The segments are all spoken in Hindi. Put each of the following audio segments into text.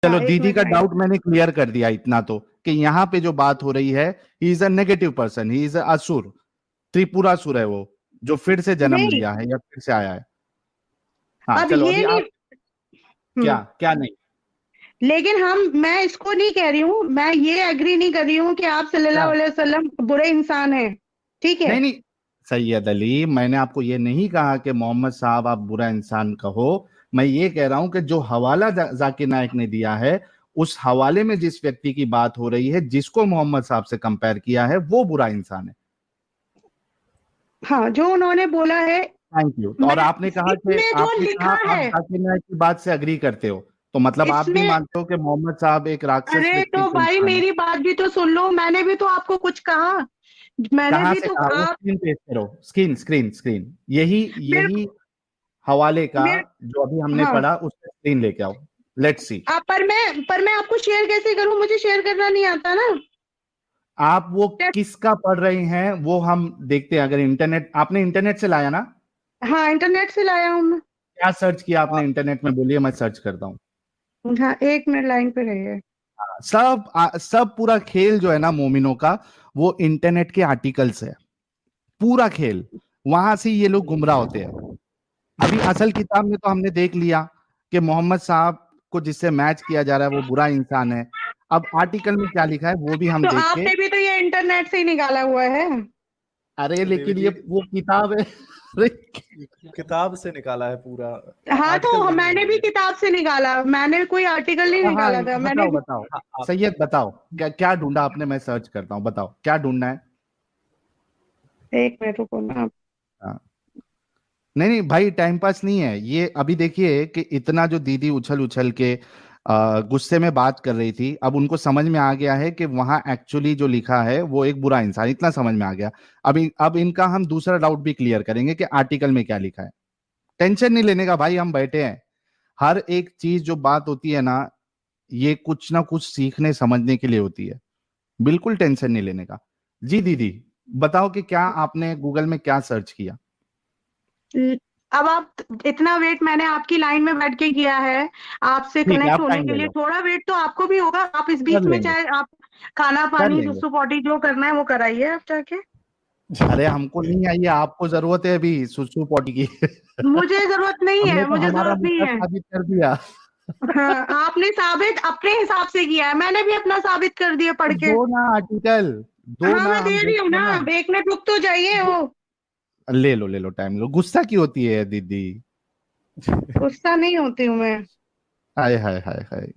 चलो, एक दीदी मिनट का लाइन। डाउट मैंने क्लियर कर दिया इतना तो, कि यहाँ पे जो बात हो रही है, he is a negative person, he is a असुर, त्रिपुरासुर है वो, जो फिर से जन्म नहीं, लिया है या फिर से आया है। हाँ अब चलो, ये अभी नहीं। आप क्या क्या नहीं। लेकिन मैं इसको नहीं कह रही हूँ, मैं ये एग्री नहीं कर रही हूँ कि आप सल्लल्लाहु क्या अलैहि वसल्लम बुरे इंसान हैं, ठीक है। नहीं नहीं, सैयद अली, मैंने आपको ये नहीं कहा कि मोहम्मद साहब आप बुरा इंसान कहो। मैं ये कह रहा हूं कि जो हवाला जाकिर नायक ने दिया है, उस हवाले में जिस व्यक्ति की बात हो रही है, जिसको मोहम्मद साहब से कंपेयर किया है, वो बुरा इंसान है। हाँ, जो उन्होंने बोला है। Thank you. और मैं आपने कहा कि इसमें जो लिखा आप है, जाकिर नायक की बात से अग्री करते हो, तो मतलब आप भी इसमें, मानते हो कि मोहम्मद साहब एक राक्षस अरे तो व्यक्तित्व भाई इंसान है। मेरी बात भी तो सुन लो, मैंने भी तो आपको कुछ कहा, मैंने कहाँ भी से तो कहा? वो आप स्क्रीन पेश करो, स्क्रीन स्क्रीन स्क्रीन, यही मेरे यही हवाले का मेरे जो अभी हमने हाँ। पढ़ा, उसका स्क्रीन लेके आओ, लेट्स सी। आप पर मैं आपको शेयर कैसे करूं, मुझे शेयर करना नहीं आता ना। आप वो किसका पढ़ रहे हैं वो हम देखते हैं। अगर इंटरनेट, आपने इंटरनेट से लाया ना? हाँ, इंटरनेट से लाया हूँ मैं। क्या सर्च किया आपने इंटरनेट में, बोलिए, मैं सर्च करता हूँ। हाँ, एक मिनट लाइन पे रहिए। सब पूरा खेल जो है ना मोमिनों का, वो इंटरनेट के आर्टिकल्स है, पूरा खेल। वहां से ये लोग गुमराह होते हैं। अभी असल किताब में तो हमने देख लिया कि मोहम्मद साहब को जिससे मैच किया जा रहा है वो बुरा इंसान है। अब आर्टिकल में क्या लिखा है वो भी हम तो देख के, आपने भी तो ये इंटरनेट से ही निकाला हुआ है। अरे देवी लेकिन जी, ये वो किताब है। अरे किताब से निकाला है पूरा, हाँ, आर्टिकल तो में नहीं मैंने है भी ये। किताब से निकाला, मैंने कोई आर्टिकल नहीं हाँ, निकाला था, मैंने बताओ बताओ, हाँ, आप सैयद बताओ, क्या क्या ढूंढा आपने? मैं सर्च करता हूँ, बताओ क्या ढूंढना है। एक मिनट रुको ना आप। हाँ, नहीं नहीं भाई, टाइम पास नहीं है ये। अभी देखिए कि इतना जो दीदी उछल उछल के गुस्से में बात कर रही थी, अब उनको समझ में आ गया है कि वहां एक्चुअली जो लिखा है वो एक बुरा इंसान, इतना समझ में आ गया। अब इनका हम दूसरा डाउट भी क्लियर करेंगे कि आर्टिकल में क्या लिखा है। टेंशन नहीं लेने का भाई, हम बैठे हैं। हर एक चीज जो बात होती है ना, ये कुछ ना कुछ सीखने समझने के लिए होती है। बिल्कुल टेंशन नहीं लेने का। जी दीदी, बताओ कि क्या आपने गूगल में क्या सर्च किया। अब आप इतना वेट मैंने आपकी लाइन में बैठ के किया है, आपसे ठीक है, कनेक्ट आप होने टाइम के ले लिए, लो, थोड़ा वेट तो आपको भी होगा। आप इस कर बीच में लेंगे, चाहे आप खाना कर पानी लेंगे। सुसु पॉटी जो करना है वो कराइए आप जाके। अरे हमको नहीं आई है, आपको जरूरत है अभी सुसु पॉटी की। मुझे जरूरत नहीं हमने है, तो मुझे हमारा जरूरत नहीं मुद्दा है। साबित कर दिया। हाँ, आपने साबित अपने हिसाब से किया है, मैंने भी अपना साबित कर दिया तो पढ़ के। दो ना आर्टिकल, दो हाँ, ना, मैं हम दे रही हूँ देखते ना, हैं ना। अब एक मिनट रुक तो जाइए। वो ले लो टाइम लो, गुस्सा क्यों होती है दीदी? गुस्सा नहीं होती हूँ मैं। हाय हाय हाय हाय।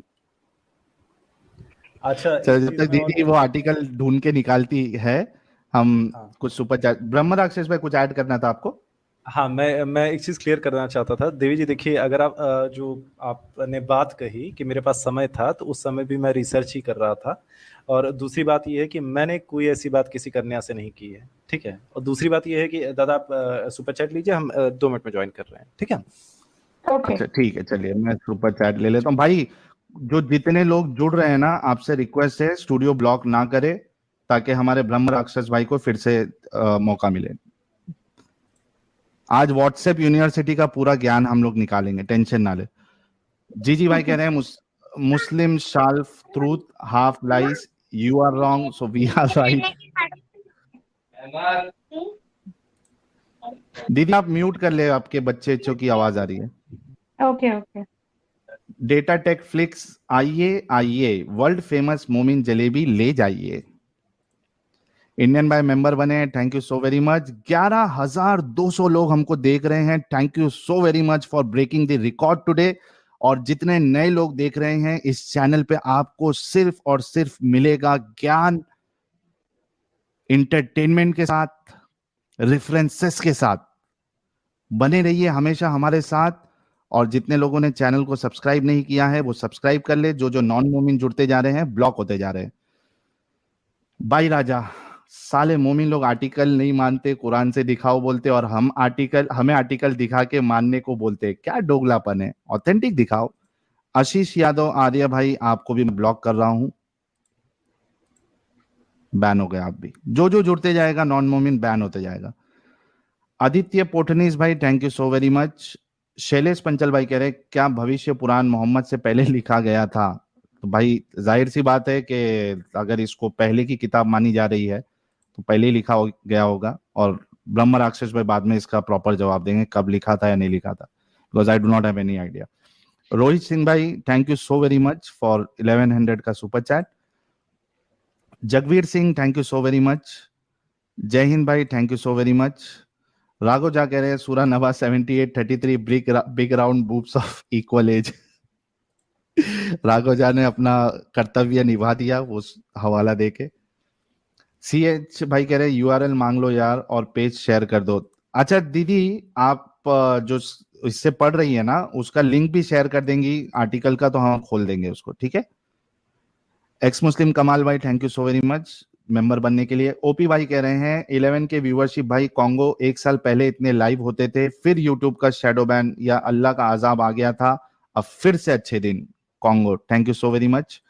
अच्छा, चलो, एक जब चीज तक मैं और दीदी वो आर्टिकल ढूंढ के निकालती है, हम हाँ कुछ सुपर चैट, ब्रह्म राक्षस भाई कुछ ऐड करना था आपको? हाँ, मैं एक चीज क्लियर करना चाहता था। देवी जी देखिए, अगर आप जो आपने बात कही कि मेरे पास समय था, तो उस समय भी मैं रिसर्च ही कर रहा था। और दूसरी बात यह है कि मैंने कोई ऐसी बात किसी कन्या से नहीं की है, ठीक है। और दूसरी बात यह है कि दादा आप सुपर चैट लीजिए, हम 2 मिनट में ज्वाइन कर रहे हैं, ठीक है। ओके। अच्छा ठीक है, चलिए मैं सुपर चैट ले लेता हूँ भाई। जो जितने लोग जुड़ रहे हैं ना, आपसे रिक्वेस्ट है स्टूडियो ब्लॉक ना करे, ताकि हमारे ब्रह्म राक्षस भाई को फिर से मौका मिले। आज व्हाट्सएप यूनिवर्सिटी का पूरा ज्ञान हम लोग निकालेंगे, टेंशन ना ले। जी भाई कह रहे हैं मुस्लिम शाल्फ truth half lies, you are wrong so we are right. दीदी आप म्यूट कर ले, आपके बच्चों की आवाज आ रही है। Okay okay. Data tech flix, आइए आइए, वर्ल्ड फेमस मोमिन जलेबी ले जाइए। इंडियन बाय मेंबर बने, thank you so very much. 11,200 लोग हमको देख रहे हैं, thank you so very much for breaking the record today. और जितने नए लोग देख रहे हैं इस चैनल पे, आपको सिर्फ और सिर्फ मिलेगा ज्ञान, इंटरटेनमेंट के साथ, रेफरेंसेस के साथ। बने रहिए हमेशा हमारे साथ। और जितने लोगों ने चैनल को सब्सक्राइब नहीं किया है वो सब्सक्राइब कर ले। जो जो नॉन मोमिन जुड़ते जा रहे हैं, ब्लॉक होते जा रहे हैं। भाई राजा, साले मोमिन लोग आर्टिकल नहीं मानते, कुरान से दिखाओ बोलते, और हमें आर्टिकल दिखा के मानने को बोलते। क्या डोगलापन है, ऑथेंटिक दिखाओ। आशीष यादव, आर्य भाई, आपको भी मैं ब्लॉक कर रहा हूं, बैन हो गए आप भी। जो जो जुड़ते जाएगा नॉन मोमिन बैन होते जाएगा। आदित्य पोठनीस भाई, thank you so very much. Shailesh Panchal भाई कह रहे क्या भविष्य पुराण मोहम्मद से पहले लिखा गया था? तो भाई जाहिर सी बात है कि अगर इसको पहले की किताब मानी जा रही है तो पहले ही लिखा गया होगा, और ब्रह्म राक्षस भाई बाद में इसका प्रॉपर जवाब देंगे कब लिखा था या नहीं लिखा था, because I do not have any idea. Rohit Singh भाई thank you so very much for 1100 का super chat. Jagveer Singh thank you so very much. Jai Hind भाई thank you so very much. Raghav Jha कह रहे हैं सूरा नवा 7833 big round boobs of equal age. Raghav Jha ने अपना कर्तव्य निभा दिया वो हवाला देके। CH भाई कह रहे हैं URL मांग लो यार और पेज शेयर कर दो। अच्छा दीदी आप जो इससे पढ़ रही है ना उसका लिंक भी शेयर कर देंगी आर्टिकल का, तो हम खोल देंगे उसको, ठीक है। एक्स मुस्लिम कमाल भाई thank you so very much member बनने के लिए। ओपी भाई कह रहे हैं 11 के व्यूअरशिप भाई, कॉन्गो 1 साल पहले इतने लाइव होते थे, फिर यूट्यूब का शैडो बैन या अल्लाह का अजाब आ गया था, अब फिर से अच्छे दिन कॉन्गो। Thank you so very much.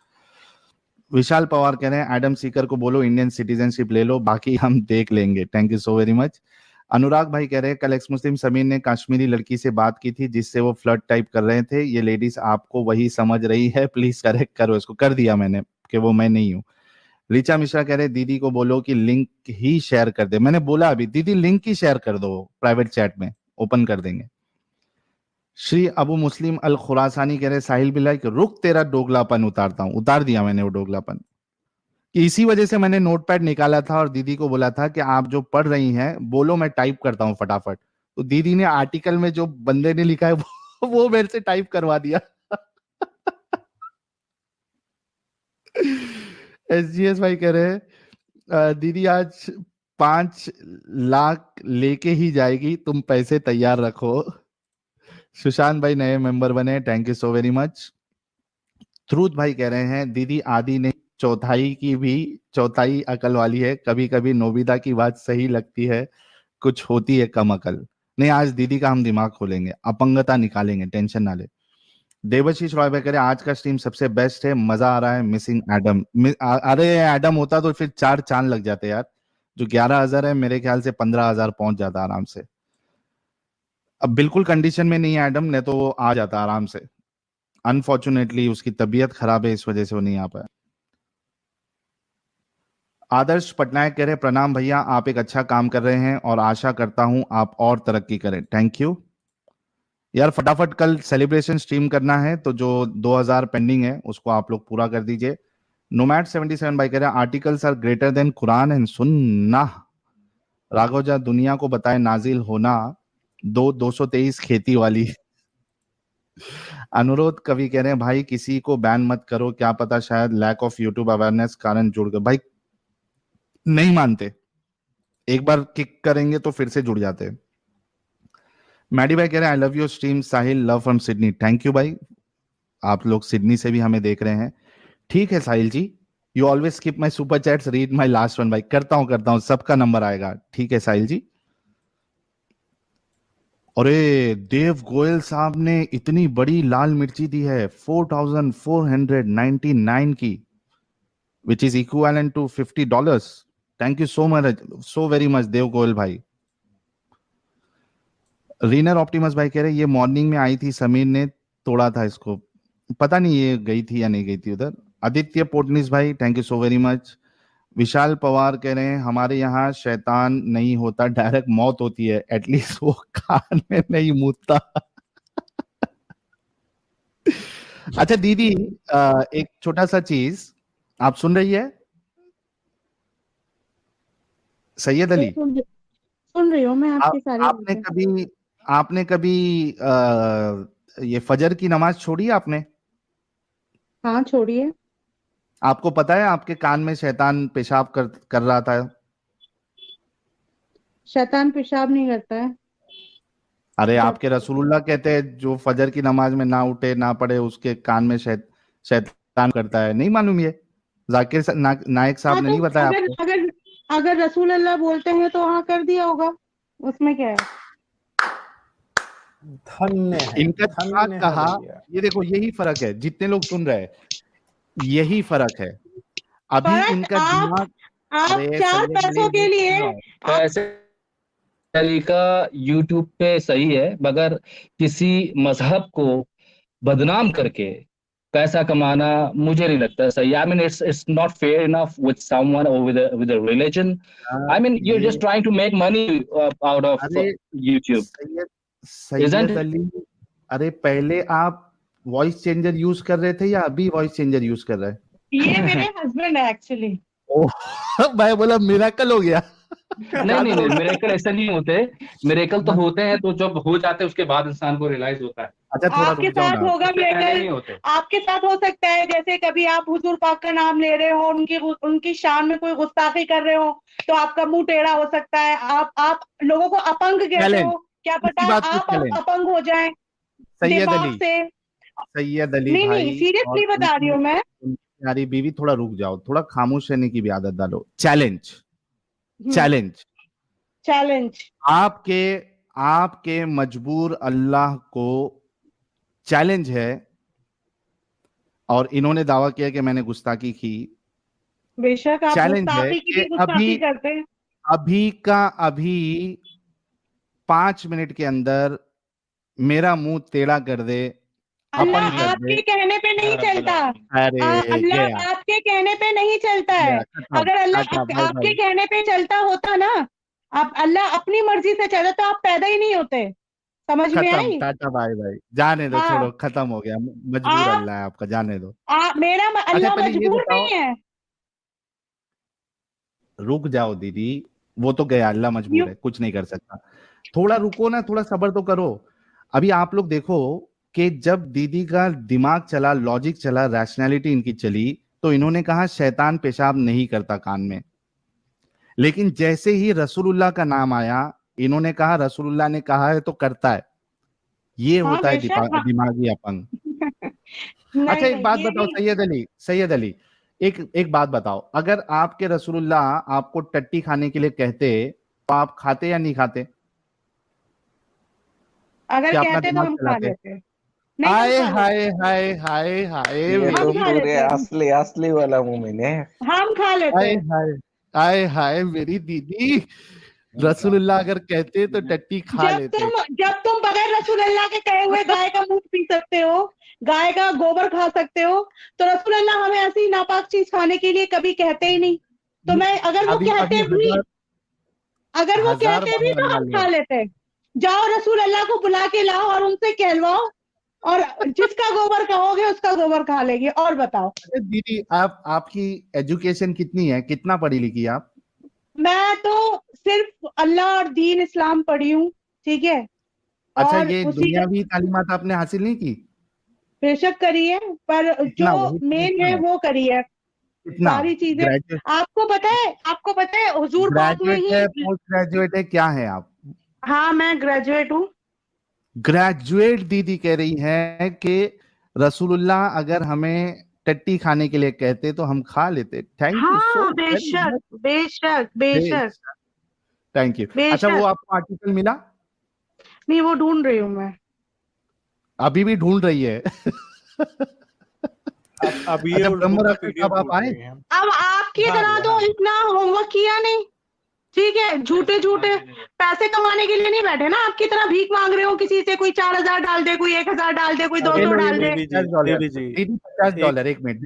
Vishal Pawar कह रहे हैं एडम सीकर को बोलो इंडियन सिटीजनशिप ले लो, बाकी हम देख लेंगे। Thank you so very much. Anurag भाई कह रहे हैं कल एक्स मुस्लिम समीर ने कश्मीरी लड़की से बात की थी जिससे वो फ्लर्ट टाइप कर रहे थे, ये लेडीज आपको वही समझ रही है, प्लीज करेक्ट करो इसको। कर दिया मैंने कि वो मैं नहीं हूं। रिचा मिश्रा कह रहे दीदी को बोलो कि लिंक ही शेयर कर दे। मैंने बोला अभी दीदी लिंक ही शेयर कर दो, प्राइवेट चैट में ओपन कर देंगे। श्री अबू मुस्लिम अल खुरासानी कह रहे साहिल बिल्ला कि रुक तेरा डोगलापन उतारता हूं। उतार दिया मैंने वो डोगलापन, कि इसी वजह से मैंने नोटपैड निकाला था और दीदी को बोला था कि आप जो पढ़ रही हैं बोलो मैं टाइप करता हूं फटाफट। तो दीदी ने आर्टिकल में जो बंदे ने लिखा है वो मेरे से टाइप करवा दिया। SGS भाई कह रहे हैं दीदी आज 5 लाख लेके ही जाएगी, तुम पैसे तैयार रखो। सुशांत भाई नए मेंबर बने, thank you so very much. Dhrut भाई कह रहे हैं दीदी आदि नहीं चौथाई की भी चौथाई अकल वाली है, कभी कभी नोबिता की बात सही लगती है, कुछ होती है कम अकल। नहीं आज दीदी का हम दिमाग खोलेंगे, अपंगता निकालेंगे, टेंशन ना ले। देवशीष रॉय भाई कह रहे आज का स्ट्रीम सबसे बेस्ट है, मजा आ रहा है, मिसिंग एडम। अरे एडम होता तो फिर 4 चांद लग जाते यार। जो 11,000 है मेरे ख्याल से 15,000 पहुंच जाता आराम से। अब बिल्कुल कंडीशन में नहीं है एडम, ने तो वो आ जाता आराम से। अनफॉर्चुनेटली उसकी तबीयत खराब है इस वजह से वो नहीं आ पाया। आदर्श पटनायक कह रहे प्रणाम भैया, आप एक अच्छा काम कर रहे हैं और आशा करता हूं आप और तरक्की करें। थैंक यू यार। फटाफट कल सेलिब्रेशन स्ट्रीम करना है तो जो 2000 पेंडिंग है उसको आप लोग पूरा कर दीजिए। नोमैड 77 भाई कह रहे हैं articles are greater than Quran and Sunnah. Raghav जा दुनिया को बताए नाजिल होना 223 खेती वाली। अनुरोध कवि कह रहे हैं भाई किसी को बैन मत करो, क्या पता शायद लैक ऑफ यूट्यूब अवेयरनेस कारण जुड़ गए। भाई नहीं मानते, एक बार किक करेंगे तो फिर से जुड़ जाते हैं। मैडी भाई कह रहे हैं I love your stream Sahil, love from Sydney. Thank you भाई, आप लोग सिडनी से भी हमें देख रहे हैं। ठीक है Sahil ji, you always skip my super chats, read my last one. भाई करता हूं सबका नंबर आएगा, ठीक है साहिल जी। अरे देव गोयल साहब ने इतनी बड़ी लाल मिर्ची दी है 4499 की, which is equivalent to $50। Thank you so much, so very much Dev Goyal भाई। रीनर ऑप्टिमस भाई कह रहे ये मॉर्निंग में आई थी, समीर ने तोड़ा था इसको, पता नहीं ये गई थी या नहीं गई थी उधर। आदित्य पोटनिस भाई thank you so very much. Vishal Pawar कह रहे हैं हमारे यहाँ शैतान नहीं होता, डायरेक्ट मौत होती है, एटलीस्ट वो कान में नहीं मुतता। अच्छा दीदी एक छोटा सा चीज, आप सुन रही है? सैयद अली सुन रही हूँ मैं आपकी सारी आपने कभी ये फजर की नमाज छोड़ी है आपने? हाँ छोड़िए। आपको पता है आपके कान में शैतान पेशाब कर रहा था? शैतान पेशाब नहीं करता है। अरे आपके रसूलुल्लाह कहते हैं जो फजर की नमाज में ना उठे ना पढ़े उसके कान में शैतान करता है। नहीं मालूम ये? जाकिर नायक साहब हाँ ने नहीं बताया अगर आपको? अगर अगर रसूल अल्लाह बोलते हैं तो हाँ कर दिया होगा, उसमें क्या है। धन्य है, इनका दिमाग धन्य कहा, है भैया। ये देखो यही फर्क है, जितने लोग सुन रहे हैं यही फर्क है। अभी फर्क इनका दिमाग, आप अरे 4 सैयद पैसों अली के लिए ऐसे तरीका यूट्यूब पे सही है, मगर किसी मजहब को बदनाम करके पैसा कमाना मुझे नहीं लगता सही। I mean it's not fair enough with someone और with a religion. I mean you are ये just trying to make money out of अरे यूट्यूब, सैयद इजंट सैयद अली, अरे पहले आप वॉइस चेंजर यूज कर रहे थे या अभी वॉइस चेंजर यूज कर रहे हैं? ये मेरे हस्बैंड है एक्चुअली। ओह मैं बोला मिरेकल हो गया। नहीं नहीं नहीं, मिरेकल ऐसा नहीं होते। मिरेकल तो होते हैं तो जब हो जाते हैं उसके बाद इंसान को रियलाइज होता है। अच्छा थोड़ा आपके रुक जाओ साथ ना। होगा उससे पहले मिरेकल, नहीं होते। आपके साथ हो सकता है जैसे कभी आप हुजूर पाक का नाम ले रहे हो, उनकी शान में कोई गुस्ताखी कर रहे हो तो आपका मुंह टेढ़ा हो सकता है। आप लोगों को अपंग कहते चैलेंज, हो, क्या पता इसी बात पे आप चैलेंज। अपंग हो जाएं सैयद दिमाग अली, से। सैयद अली नहीं नहीं, भाई और सीरियसली बता रही हूँ मैं। उनकी प्यारी बीवी, थोड़ा रुक जाओ, थोड़ा खामोश रहने की भी आदत डालो। Challenge, challenge challenge. आपके आपके मजबूर अल्लाह को चैलेंज है, और इन्होंने दावा किया कि मैंने गुस्ताखी की। बेशक आप चैलेंज है गुस्ताखी की कि भी गुस्ताखी करते हैं। अभी का अभी 5 मिनट के अंदर मेरा मुंह टेढ़ा कर दे, अल्लाह अपंग कर आपके दे। कहने पे नहीं चलता। अरे अल्लाह गया आपके कहने पे नहीं चलता है। गया, खत्म, अगर अल्लाह टाटा, बाय आपके बाय। कहने पे चलता होता ना, आप अल्लाह अपनी मर्जी से चलता तो आप पैदा ही नहीं होते। समझ में खत्म, आई? टाटा, बाय बाय, जाने दो, हाँ। छोड़ो, खत्म हो गया। मजबूर आप अल्लाह है आपका, जाने दो। मेरा अच्छा अल्लाह पहले ये मजबूर बताओ, नहीं है। रुक जाओ दीदी, वो तो गया, अल्लाह मजबूर है, कुछ नहीं कर सकता। थोड़ा रुको ना, थोड़ा सब्र तो करो। अभी आप लोग देखो कि जब दीदी का दिमाग चला, लॉजिक चला, रैशनैलिटी इनकी चली, तो इन्होंने कहा शैतान पेशाब नहीं करता कान में। लेकिन जैसे ही रसूलुल्लाह का नाम आया, इन्होंने कहा रसूलुल्लाह ने कहा है तो करता है। ये हाँ होता है बेशक। हाँ। दिमागी अपंग। अच्छा नहीं एक नहीं, बात ये बताओ नहीं। सैयद अली, सैयद अली, एक बात बताओ, अगर आपके रसूलुल्लाह आपको टट्टी खाने के लिए कहते तो आप खाते या नहीं खाते? अगर क्या अपना कहते तो दिमाग हम खा चलाते? लेते। नहीं, हम हाय खा हाय लेते। हाय हाय हाय ये हम तो मेरी, खा पूरे लेते। असली असली वाला मोमिन है। हम खा लेते। हाय हाय हाय हाय मेरी दीदी, रसूलुल्लाह अगर कहते तो टट्टी खा लेते। जब तुम बगैर रसूल अल्लाह के कहे हुए गाय का दूध पी सकते हो, गाय का गोबर खा सकते हो, तो रसूल अल्लाह हमें ऐसी नापाक चीज खाने के लिए कभी कहते ही नहीं। तो मैं अगर वो अभी कहते अभी भी, हजार हजार बार तो हम मंगा खा लिया। लेते। जाओ रसूल अल्लाह को बुला के लाओ और उनसे कहलवाओ, और जिसका गोबर कहोगे उसका गोबर खा लेंगे। और बताओ। अरे दीदी, आपकी एजुकेशन कितनी है, कितना पढ़ी लिखी है आप? मैं तो सिर्फ अल्लाह और दीन इस्लाम पढ़ी हूँ, ठीक है, अच्छा, और ये उसी का दुनियावी तालीमात आपने हासिल नहीं की? बेशक करी है, पर कितना, जो वही तो मेन पूछना है है। वो करी है। कितना? सारी चीजें ग्रेजुएट, आपको पता है हुजूर पाक में ग्रेजुएट है, ही। पोस्ट ग्रेजुएट है, क्या है आप? हाँ, मैं ग्रेजुएट हूँ। ग्रेजुएट दीदी कह रही है कि रसूलुल्लाह अगर हमें टट्टी खाने के लिए कहते तो हम खा लेते। थैंक यू सो हाँ वेरी बेशक मच। बेशक बेशक थैंक यू। अच्छा वो बेशक। आपको आर्टिकल मिला? नहीं, वो ढूंढ रही हूँ मैं। अभी भी ढूंढ रही है? अब ये अच्छा उर्दू ब्रह्म का राक्षस पीडीएफ साहब आप ढूंढ आए? रहे हैं। अब आपकी हाँ तरह जी, तो हाँ जी। इतना होमवर्क किया नहीं, ठीक है, झूठे झूठे पैसे कमाने के लिए नहीं बैठे ना। आपकी तरह भीख मांग रहे हो किसी से, कोई 4,000 डाल दे, कोई 1,000 डाल दे, कोई 200 लो डाल ये दे। देवी जी, $50। देवी जी, दीदी $50। एक एक मिनट,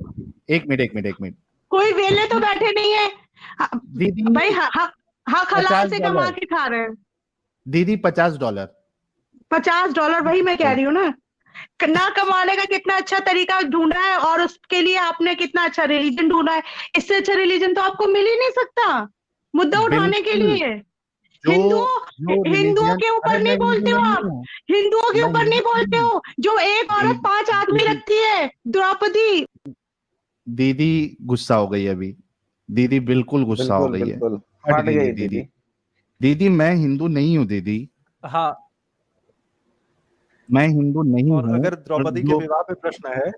एक मिनट, एक मिनट, एक मिनट। कोई वेले तो बैठे नहीं है। दीदी भाई हक हलाल से कमा $50। के खा रहे हैं। दीदी $50। $50, वही मैं कह रही हूँ ना कमाने का कितना अच्छा तरीका ढूंढा है, और उसके लिए आपने कितना अच्छा रिलीजन ढूंढा है। इससे अच्छा रिलीजन तो आपको मिल ही नहीं सकता मुद्दा उठाने के बिल्कुल। लिए। जो जो हिंदुओं रिलीजन, के ऊपर अरे नहीं मैं हिंदू बोलते हो नहीं आप, हूँ, हिंदुओं के मैं ऊपर नहीं हिंदू बोलते नहीं हो। जो एक औरत 5 आदमी दीदी, रखती है, द्रौपदी। दीदी गुस्सा हो गई अभी, दीदी बिल्कुल गुस्सा हो बिल्कुल गई है, बिल्कुल हट फट गई है गई दीदी। दीदी। दीदी मैं हिंदू नहीं हूँ दीदी, हाँ। मैं हिंदू नहीं और हूँ। अगर और द्रौपदी के विवाह पे प्रश्न है,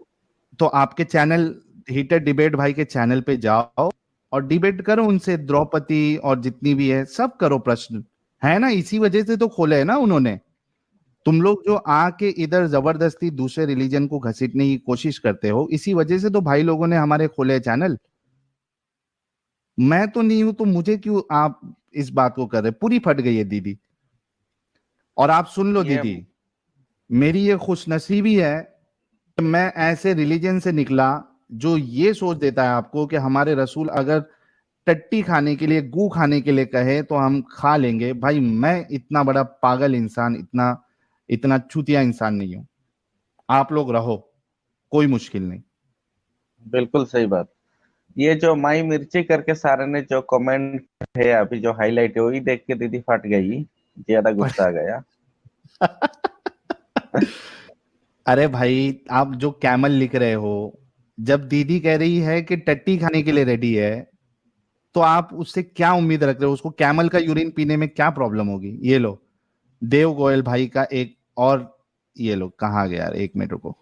तो आपके चैनल हीटर डिबेट भाई के चैनल पे जाओ और डिबेट करो उनसे, द्रौपदी और जितनी भी है सब करो प्रश्न, है ना? इसी वजह से तो खोले है ना उन्होंने। तुम लोग जो आके इधर जबरदस्ती दूसरे रिलीजन को घसीटने की कोशिश करते हो, इसी वजह से तो भाई लोगों ने हमारे खोले चैनल। मैं तो नहीं हूं तो मुझे क्यों आप इस बात को कर रहे? पूरी फट गई है दीदी। और आप सुन लो ये दीदी, मेरी ये खुशनसीबी है मैं ऐसे रिलीजन से निकला जो ये सोच देता है आपको कि हमारे रसूल अगर टट्टी खाने के लिए, गू खाने के लिए कहे तो हम खा लेंगे। भाई मैं इतना बड़ा पागल इंसान, इतना इतना चूतिया इंसान नहीं हूं। आप लोग रहो, कोई मुश्किल नहीं। बिल्कुल सही बात। ये जो माई मिर्ची करके सारे ने जो कमेंट है अभी जो हाईलाइट है वही देख के दीदी फट गई, ज्यादा गुस्सा आ गया। अरे भाई, आप जो कैमल लिख रहे हो, जब दीदी कह रही है कि टट्टी खाने के लिए रेडी है, तो आप उससे क्या उम्मीद रख रहे हो? उसको कैमल का यूरिन पीने में क्या प्रॉब्लम होगी? ये लो, देव गोयल भाई का एक और, ये लो कहाँ गया यार, 1 मिनट रुको।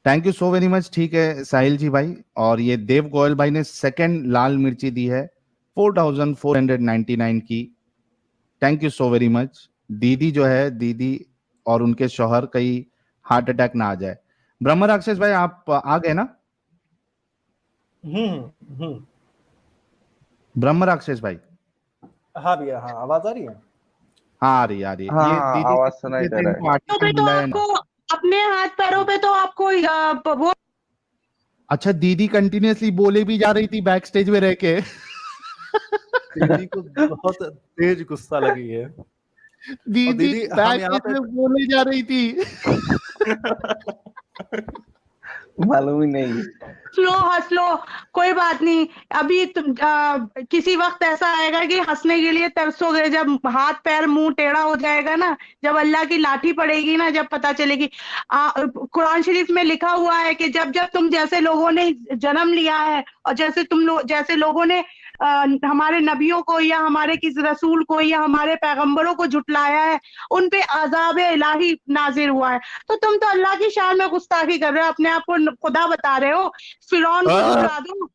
Thank you so very much. ठीक है साहिल जी भाई। और ये देव गोयल भाई ने सेकंड लाल मिर्ची दी है 4499 की। Thank you so very much. दीदी जो है, दीदी और उनके शौहर कहीं हार्ट अटैक ना आ जाए। ब्रह्म राक्षस भाई आप आ गए ना? हम्म। ब्रह्म राक्षस भाई, हाँ भैया, हाँ आवाज आ रही है। हाँ आ रही आ रही है। हाँ ये हाँ, दीदी आवाज से सुनाई पूछे दे थे, रहा इनको है। तो आर्टिकल पे तो मिला है ना? आपको अपने हाथ पैरों पे तो आपको वो अच्छा, दीदी कंटिन्यूअसली बोले भी जा रही थी बैक स्टेज में रह के। दीदी को बहुत तेज गुस्सा लगी है। और दीदी दीदी हम बैक यहाँ स्टेज पे में बोले जा रही थी। मालूम ही नहीं। हंस लो, कोई बात नहीं। अभी किसी वक्त ऐसा आएगा कि हंसने के लिए तरसोगे, जब हाथ पैर मुंह टेढ़ा हो जाएगा ना, जब अल्लाह की लाठी पड़ेगी ना, जब पता चलेगी। कुरान शरीफ में लिखा हुआ है कि जब जब तुम जैसे लोगों ने जन्म लिया है और जैसे लोगों ने हमारे नबियों को या हमारे किसी रसूल को या हमारे पैगंबरों को झुटलाया है, उन पे अजाब इलाही नाजिर हुआ है। तो तुम तो अल्लाह की शान में गुस्ताखी कर रहे हो, अपने आप को खुदा बता रहे हो। फिरौन को झुटला दो,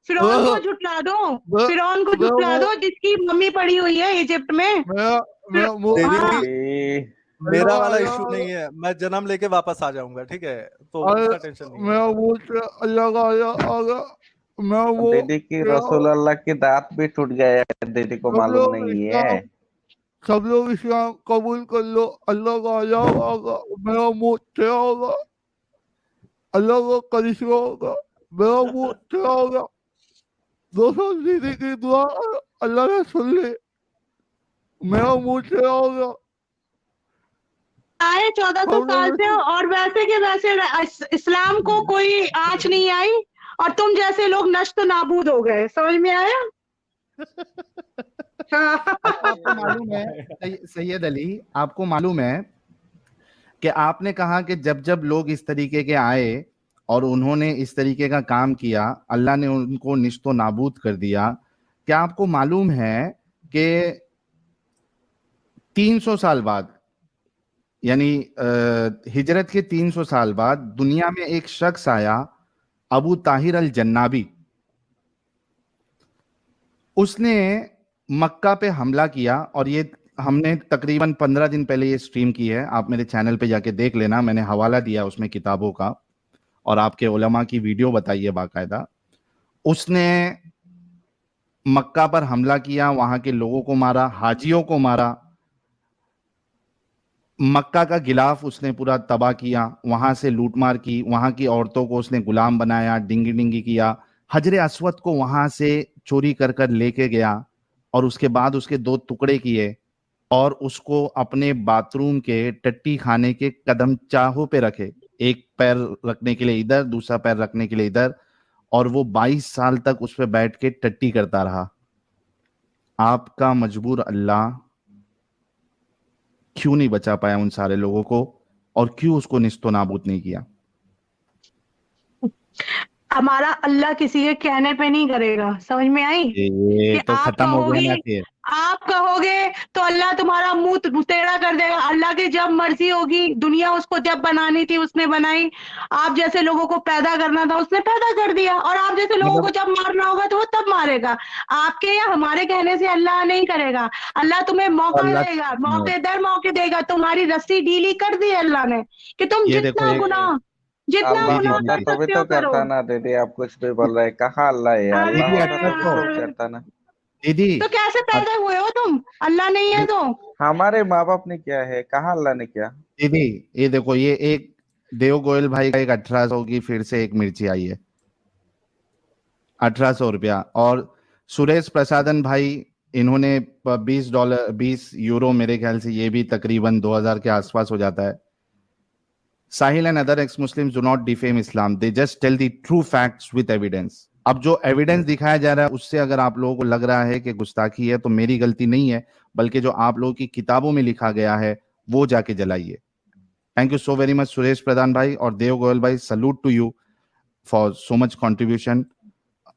फिरौन को झुटला दो, फिरौन को झुटला दो, जिसकी मम्मी पड़ी हुई है इजिप्ट में। दीदी हाँ, ए, मेरा वाला इशू नहीं है, मैं जन्म लेके वापस आ जाऊंगा, ठीक है, तो उसका टेंशन नहीं है। दीदी की रसूल अल्लाह की दांत भी टूट गया है, दीदी को मालूम नहीं है। सब लोग इस्लाम कबूल कर लो, अल्लाह का अज़ाब आगा, मेरा मुंह टेढ़ा होगा, अल्लाह का करिश्मा होगा, मेरा मुंह टेढ़ा होगा। दोस्तों दीदी की दुआ अल्लाह ने सुन ली, मेरा मुंह टेढ़ा होगा। आए 1400 साल से, और वैसे के वैसे इस्लाम को कोई आंच नहीं आई, और तुम जैसे लोग नष्ट नाबूद हो गए। समझ में आया? आपको मालूम है सैयद अली, आपको मालूम है कि आपने कहा कि जब जब लोग इस तरीके के आए और उन्होंने इस तरीके का काम किया, अल्लाह ने उनको निश्तो नाबूद कर दिया। क्या आपको मालूम है कि 300 साल बाद, यानी हिजरत के 300 साल बाद दुनिया में एक शख्स आया, अबू ताहिर अल जन्नाबी। उसने मक्का पे हमला किया, और ये हमने तकरीबन 15 दिन पहले ये स्ट्रीम की है, आप मेरे चैनल पे जाके देख लेना, मैंने हवाला दिया उसमें किताबों का, और आपके उलमा की वीडियो बताई है बाकायदा। उसने मक्का पर हमला किया, वहां के लोगों को मारा, हाजियों को मारा, मक्का का गिलाफ उसने पूरा तबाह किया, वहां से लूटमार की, वहां की औरतों को उसने गुलाम बनाया, डिंगी डिंगी किया, हजरे अस्वद को वहां से चोरी कर कर लेके गया, और उसके बाद उसके 2 टुकड़े किए और उसको अपने बाथरूम के टट्टी खाने के कदम चाहों पे रखे, एक पैर रखने के लिए इधर, दूसरा पैर रखने के लिए इधर, और वो 22 साल तक उस पर बैठ के टट्टी करता रहा। आपका मजबूर अल्लाह क्यों नहीं बचा पाया उन सारे लोगों को, और क्यों उसको निस्तो नाबूद नहीं किया? हमारा अल्लाह किसी के कहने पे नहीं करेगा। समझ में आई? ये कि तो आप खत्म हो गया ना कहोगे, फिर। आप कहोगे तो अल्लाह तुम्हारा मुंह टेढ़ा कर देगा। अल्लाह की जब मर्जी होगी, दुनिया उसको जब बनानी थी उसने बनाई, आप जैसे लोगों को पैदा करना था उसने पैदा कर दिया, और आप जैसे लोगों को जब मारना होगा तो वो तब मारेगा। आपके या हमारे कहने से अल्लाह नहीं करेगा। अल्लाह तुम्हें मौका अल्लाह देगा, मौके दर मौके देगा। तुम्हारी रस्सी ढीली कर दी अल्लाह ने कि तुम ये देखो, जितना अल्लाह गुनाह होता कर तो भी सकते तो हो करो। करता ना दीदी, आप कुछ भी बोल रहे हैं, कहाँ अल्लाह है? अरे अल्लाह दीदी होता तो अटक भी को, सब करता ना। दीदी तो कैसे पैदा हुए हो तुम? अल्लाह नहीं है तो? हमारे माँ बाप ने किया है, कहाँ अल्लाह ने किया? दीदी ये देखो, ये एक देव गोयल भाई का एक 1800 की फिर से एक मिर्ची आई है, 1800 रुपया। और सुरेश प्रसादन भाई, इन्होंने $20 20 यूरो, मेरे ख्याल से ये भी तकरीबन 2000 के आसपास हो जाता है। Sahil and other ex Muslims do not defame Islam, they just tell the true facts with evidence. अब जो एविडेंस दिखाया जा रहा है उससे अगर आप लोगों को लग रहा है कि गुस्ताखी है तो मेरी गलती नहीं है, बल्कि जो आप लोगों की किताबों में लिखा गया है वो जाके जलाइए। Thank you so very much Suresh Pradhan भाई और देव गोयल भाई, salute to you for so much contribution.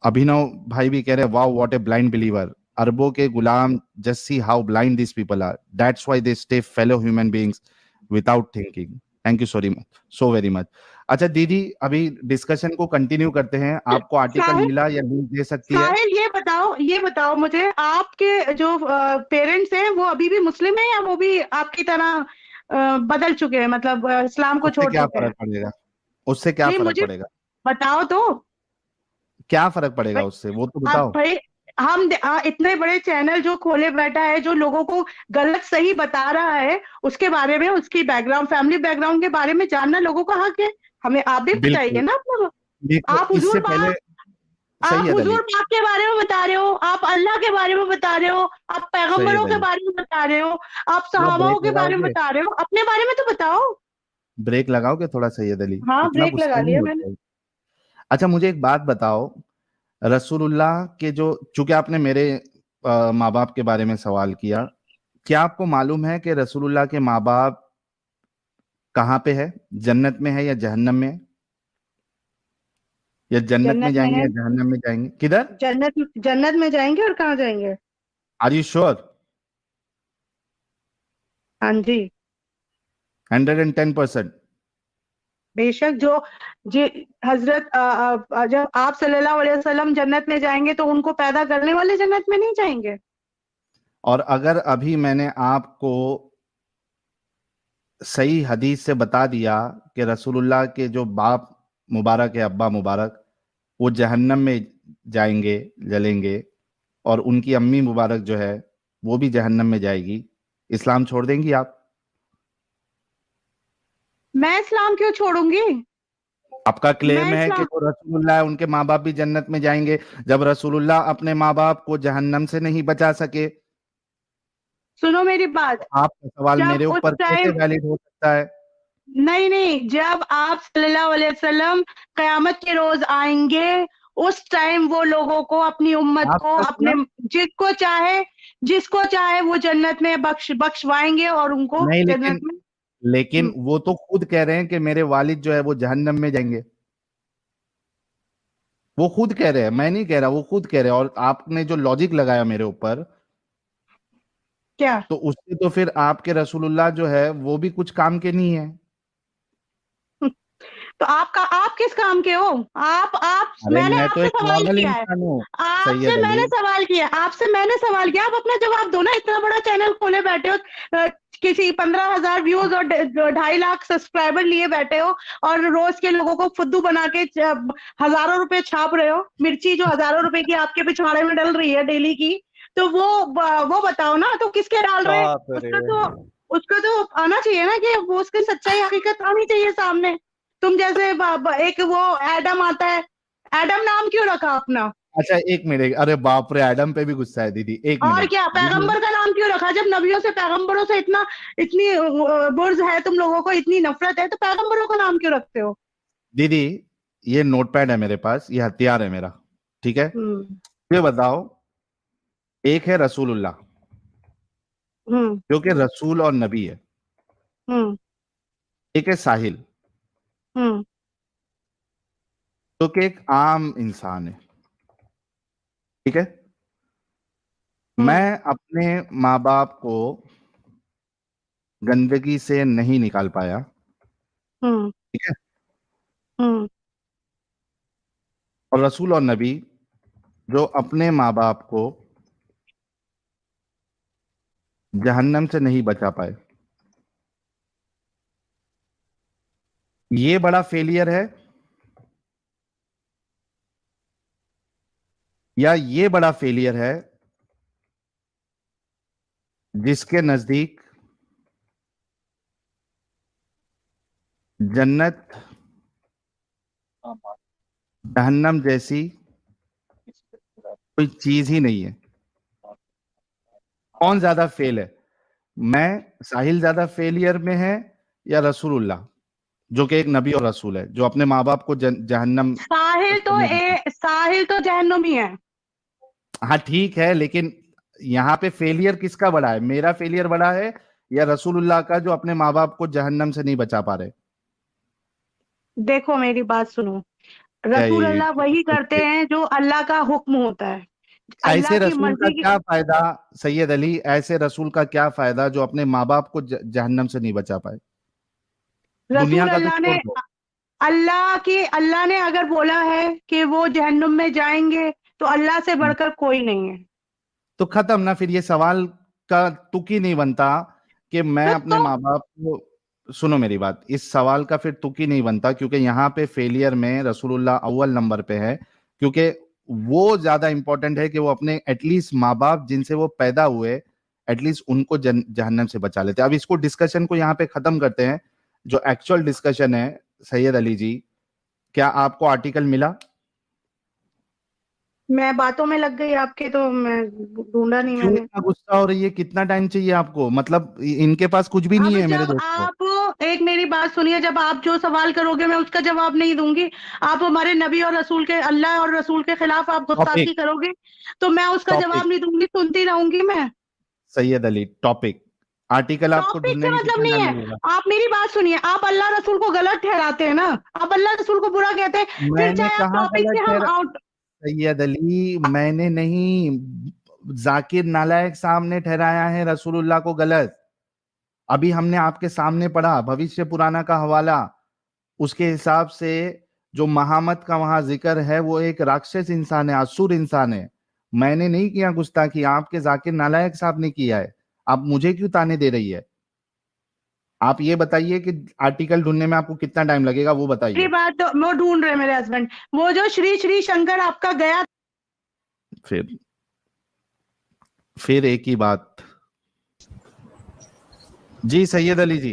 Abhinav भाई भी कह रहे हैं wow what a blind believer, अरबों के गुलाम, just see how blind this people are, that's why they stay fellow human beings without thinking. Thank you so very much. अच्छा दीदी, अभी डिस्कशन को कंटिन्यू करते हैं। आपको आर्टिकल साहिल, मिला या लिंक दे सकती है? साहिल ये बताओ मुझे, आपके जो पेरेंट्स हैं वो अभी भी मुस्लिम है या वो भी आपकी तरह बदल चुके हैं, मतलब इस्लाम को उससे छोड़ क्या चुके हैं? फर्क पड़ेगा? उससे क्या नहीं, फर्क मुझे पड़ेगा? बताओ तो। क्या फर्क पड़ेगा भाई, उससे, वो तो अब बताओ। भाई इतने बड़े चैनल जो खोले बैठा है, जो लोगों को गलत सही बता रहा है, उसके बारे में, उसकी बैकग्राउंड, फैमिली बैकग्राउंड के बारे में जानना लोगों का हक है। हमें आप भी बताइए बिल्कुल, ना अपना। बिल्कुल। आप इससे हुजूर पहले पाक सही आप है दलील, हुजूर पाक के बारे में बता रहे हो, आप अल्लाह के बारे में बता रहे हो, आप सही है पैगंबरों के दलील। बारे में बता रहे हो, आप थोड़ा सहाबाओं ब्रेक के बारे में लगाओगे? बता रहे हो, अपने बारे में तो बताओ। ब्रेक लगाओगे थोड़ा, सही है दलील, हाँ, इतना ब्रेक लगा गुस्सा नहीं लिया मैंने। होता है। अच्छा मुझे एक बात बताओ, रसूलुल्लाह के जो, चूंकि आपने मेरे माँ बाप के बारे में सवाल किया, क्या आपको मालूम है कि रसूलुल्लाह के माँ बाप कहाँ पे है? जन्नत में है या जहन्नम में है? या जन्नत में जन्नत में जाएंगे है। या जहन्नम में जाएंगे? किधर? जन्नत में जाएंगे, और कहाँ जाएंगे? Are you sure? हाँ जी, 110%? बेशक। जी, हजरत जब आप सल्लल्लाहु अलैहि वसल्लम जन्नत में जाएंगे तो उनको पैदा करने वाले जन्नत में नहीं जाएंगे? और अगर अभी मैंने आपको सही हदीस से बता दिया कि रसूलुल्लाह के जो बाप मुबारक है, अब्बा मुबारक, वो जहन्नम में जाएंगे, जलेंगे, और उनकी अम्मी मुबारक जो है वो भी जहन्नम में जाएगी, इस्लाम छोड़ देंगी आप? मैं इस्लाम क्यों छोड़ूंगी? आपका मैं क्लेम है कि इस्लाम जो रसूलुल्लाह है उनके माँ बाप भी जन्नत में जाएंगे, जब रसूलुल्लाह अपने माँ बाप को जहन्नम से नहीं बचा सके, सुनो मेरी तो बात। आपका सवाल जब मेरे उस ऊपर कैसे टाइम वैलिड हो सकता है? नहीं नहीं, जब आप सल्लल्लाहु अलैहि वसल्लम कयामत के रोज आएंगे, उस टाइम वो लोगों को, अपनी उम्मत को, आपका अपने सुना? जिसको चाहे वो जन्नत में बख्शवाएंगे और उनको नहीं, जन्नत लेकिन में। लेकिन वो तो खुद कह रहे हैं कि मेरे वालिद जो है वो जहन्नम में जाएंगे। वो खुद कह रहे हैं, मैं नहीं कह रहा, वो खुद कह रहे हैं। और आपने जो लॉजिक लगाया मेरे ऊपर, क्या? तो उससे तो फिर आपके रसूलुल्लाह जो है वो भी कुछ काम के नहीं है। तो आप किस काम के हो? अरे मैंने मैं तो आपसे एक सवाल नॉर्मल किया है। इंसान हूँ। आपसे सैयद मैंने अली, सवाल किया आपसे मैंने सवाल किया, आप अपना जवाब दो ना। इतना बड़ा चैनल खोले बैठे हो, किसी 15,000 व्यूज और 2.5 लाख सब्सक्राइबर लिए बैठे हो, और रोज के लोगों को फुद्दू बना के हजारों रुपए छाप रहे हो। मिर्ची जो हजारों रुपए की आपके पिछवाड़े में डल रही है डेली की, तो वो बताओ ना, तो किसके डाल रहे हैं? बाप रे। उसका तो आना चाहिए ना, कि वो उसकी सच्चाई हकीकत आनी चाहिए सामने। तुम जैसे एक वो एडम आता है, एडम नाम क्यों रखा अपना? अच्छा एक मिनट, अरे बाप रे, एडम पे भी गुस्सा है दीदी, एक और मिनट क्या, दीदी। पैगंबर का नाम क्यों रखा? जब नबियों से, पैगंबरों से इतनी बुर्ज है तुम लोगों को, इतनी नफरत है, तो पैगंबरों का नाम क्यों रखते हो? दीदी, ये नोटपैड है मेरे पास, ये हथियार है मेरा, ठीक है? हम्म। ये बताओ, एक है रसूलुल्लाह हम्म। जो कि रसूल और नबी है, हम्म। एक है साहिल हम्म। जो कि एक आम इंसान है, ठीक है? हम्म। मैं अपने माँ बाप को गंदगी से नहीं निकाल पाया, हम्म। ठीक है? हम्म। और रसूल और नबी जो अपने माँ बाप को जहन्नम से नहीं बचा पाए, ये बड़ा फेलियर है या ये बड़ा फेलियर है जिसके नजदीक जन्नत जहन्नम जैसी कोई चीज ही नहीं है। कौन ज्यादा फेल है, मैं, साहिल ज्यादा फेलियर में है या रसूलुल्लाह, जो कि एक नबी और रसूल है, जो अपने माँ बाप को जहन्नम साहिल तो जहन्नुमी है। हाँ ठीक है, लेकिन यहाँ पे फेलियर किसका बड़ा है, मेरा फेलियर बड़ा है या रसूलुल्लाह का, जो अपने माँ बाप को जहन्नम से नहीं बचा पा रहे? देखो मेरी बात सुनो, क्या रसूल ये अल्लाह वही करते हैं जो अल्लाह का हुक्म होता है, अल्लाह ऐसे की रसूल का मर्जी की। क्या फायदा, सैयद अली, ऐसे रसूल का क्या फायदा जो अपने माँ बाप को जहन्नम से नहीं बचा पाए? दुनिया रसूल का तो अल्लाह ने छोड़ दो। अल्लाह ने अगर बोला है कि वो जहन्नुम में जाएंगे तो अल्लाह से बढ़कर कोई नहीं है। तो खत्म ना, फिर ये सवाल का तुक ही नहीं बनता कि मैं अपने तो माँ बाप को, सुनो मेरी बात, इस सवाल का फिर तुक ही नहीं बनता, क्योंकि यहाँ पे फेलियर में रसूलुल्लाह अव्वल नंबर पे है, क्योंकि वो ज्यादा इंपॉर्टेंट है कि वो अपने एटलीस्ट माँ बाप जिनसे वो पैदा हुए, एटलीस्ट उनको जहन्नम से बचा लेते। अब इसको डिस्कशन को यहाँ पे खत्म करते हैं, जो एक्चुअल डिस्कशन है। सैयद अली जी, क्या आपको आर्टिकल मिला? मैं बातों में लग गई आपके, तो मैं ढूंढा नहीं क्यों मैंने। इतना गुस्सा हो रही है, कितना टाइम चाहिए आपको? मतलब इनके पास कुछ भी नहीं अब है मेरे जब दोस्तों। आप एक मेरी बात सुनिए, जब आप जो सवाल करोगे मैं उसका जवाब नहीं दूंगी। आप हमारे नबी और रसूल के, अल्लाह और रसूल के खिलाफ आप गुस्ताखी टॉपिक, करोगे तो मैं उसका टॉपिक, जवाब नहीं दूंगी, सुनती रहूंगी मैं। सैयद अली, टॉपिक, आर्टिकल आपको टॉपिक ढूंढने से में मतलब कितना नहीं टाइम है। लगेगा? आप मेरी बात सुनिए, आप अल्लाह रसूल को गलत ठहराते हैं ना, आप अल्लाह रसूल को बुरा कहते हैं, फिर मैंने चाहे आप कहा टॉपिक गलत से हम ठहरा? आउट। सैयद अली, मैंने नहीं, जाकिर नालायक साहब ने ठहराया है रसूलुल्लाह को गलत। अभी हमने आपके सामने पढ़ा भविष्य पुराना का हवाला, उसके हिसाब से जो महामत का वहां जिक्र है वो एक राक्षस इंसान है, असुर इंसान है। मैंने नहीं किया गुस्ताखी, आपके जाकिर नालायक साहब ने किया है। आप मुझे क्यों ताने दे रही है? आप ये बताइए कि आर्टिकल ढूंढने में आपको कितना टाइम लगेगा, वो मेरी बताइए। बात तो वो ढूंढ रहे हैं मेरे हस्बैंड, वो जो श्री श्री शंकर आपका गया। फिर एक ही बात। जी सैयद अली जी,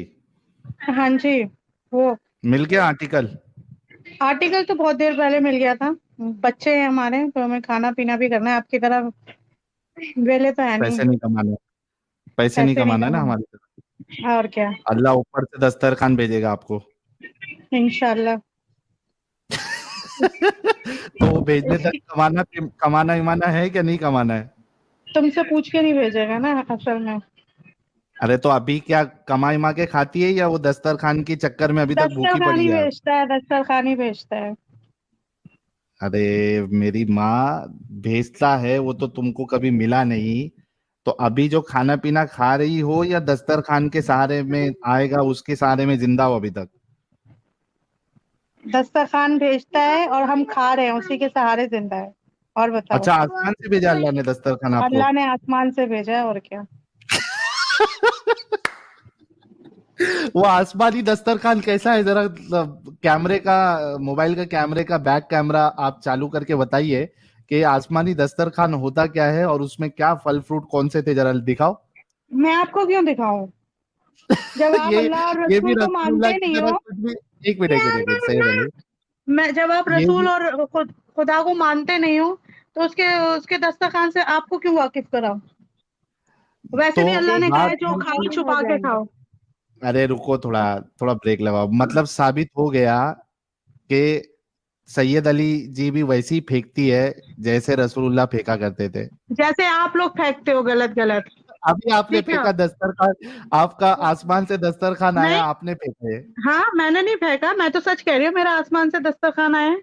हाँ जी, वो मिल गया आर्टिकल? आर्टिकल तो बहुत देर पहले मिल गया था। बच्चे हैं हमारे, तो हमें खाना पीना भी करना है, आपकी तरह वेले तो है नहीं। पैसे नहीं कमाने, पैसे नहीं पैसे नहीं कमाना ना कमाना, हमारी तरफ। और क्या। अल्लाह ऊपर से दस्तरखान भेजेगा आपको। इंशाल्लाह। तो वो भेजने तक कमाना, कमाना इमाना है क्या नहीं कमाना है? तुमसे पूछ के नहीं भेजेगा ना असल में। अरे तो अभी क्या कमा इमा के खाती है, या वो दस्तरखान के चक्कर में अभी तक भूखी दस्तरखान पड़ी ही है? भेजता है, दस्तरखान ही भेजता है। अरे मेरी माँ, भेजता है वो तो तुमको कभी मिला नहीं। तो अभी जो खाना पीना खा रही हो, या दस्तरखान के सहारे में आएगा उसके सहारे में जिंदा हो अभी तक? दस्तरखान भेजता है और हम खा रहे हैं, उसी के सहारे जिंदा है। और बताओ। अच्छा, आसमान से भेजा अल्लाह ने दस्तरखान आपको? अल्लाह ने आसमान से भेजा है, और क्या। वो आसमानी दस्तरखान कैसा है, जरा कैमरे का, मोबाइल का कैमरे का बैक कैमरा आप चालू करके बताइए कि आसमानी दस्तरखान होता क्या है, और उसमें क्या फल फ्रूट कौन से थे, जरा दिखाओ। मैं आपको क्यों दिखाऊं, जब आप ये अल्लाह और ये भी रसूल को रसूलुल्लाह मानते की नहीं तरह हो। कुछ भी। एक मिनट, एक मिनट, एक मिनट, सैयद अली, मैं जब आप ये रसूल भी और खुदा को मानते नहीं हो, तो उसके उसके दस्तरखान से आपको क्यों वाकिफ कराओ। वैसे तो भी अल्लाह ने कहा बात है जो खाओ छुपा के खाओ। अरे रुको, थोड़ा थोड़ा ब्रेक लगाओ। मतलब साबित हो गया कि सैयद अली जी भी वैसी फेंकती है जैसे रसूलुल्लाह फेंका करते थे। जैसे आप लोग फेंकते हो गलत गलत। अभी आपने ठीक है। फेंका दस्तरखान, आपका आसमान से दस्तरखान आया, नहीं, आपने फेंका है। हाँ मैंने नहीं फेंका, मैं तो सच कह रही हूँ, मेरा आसमान से दस्तरखान आया है।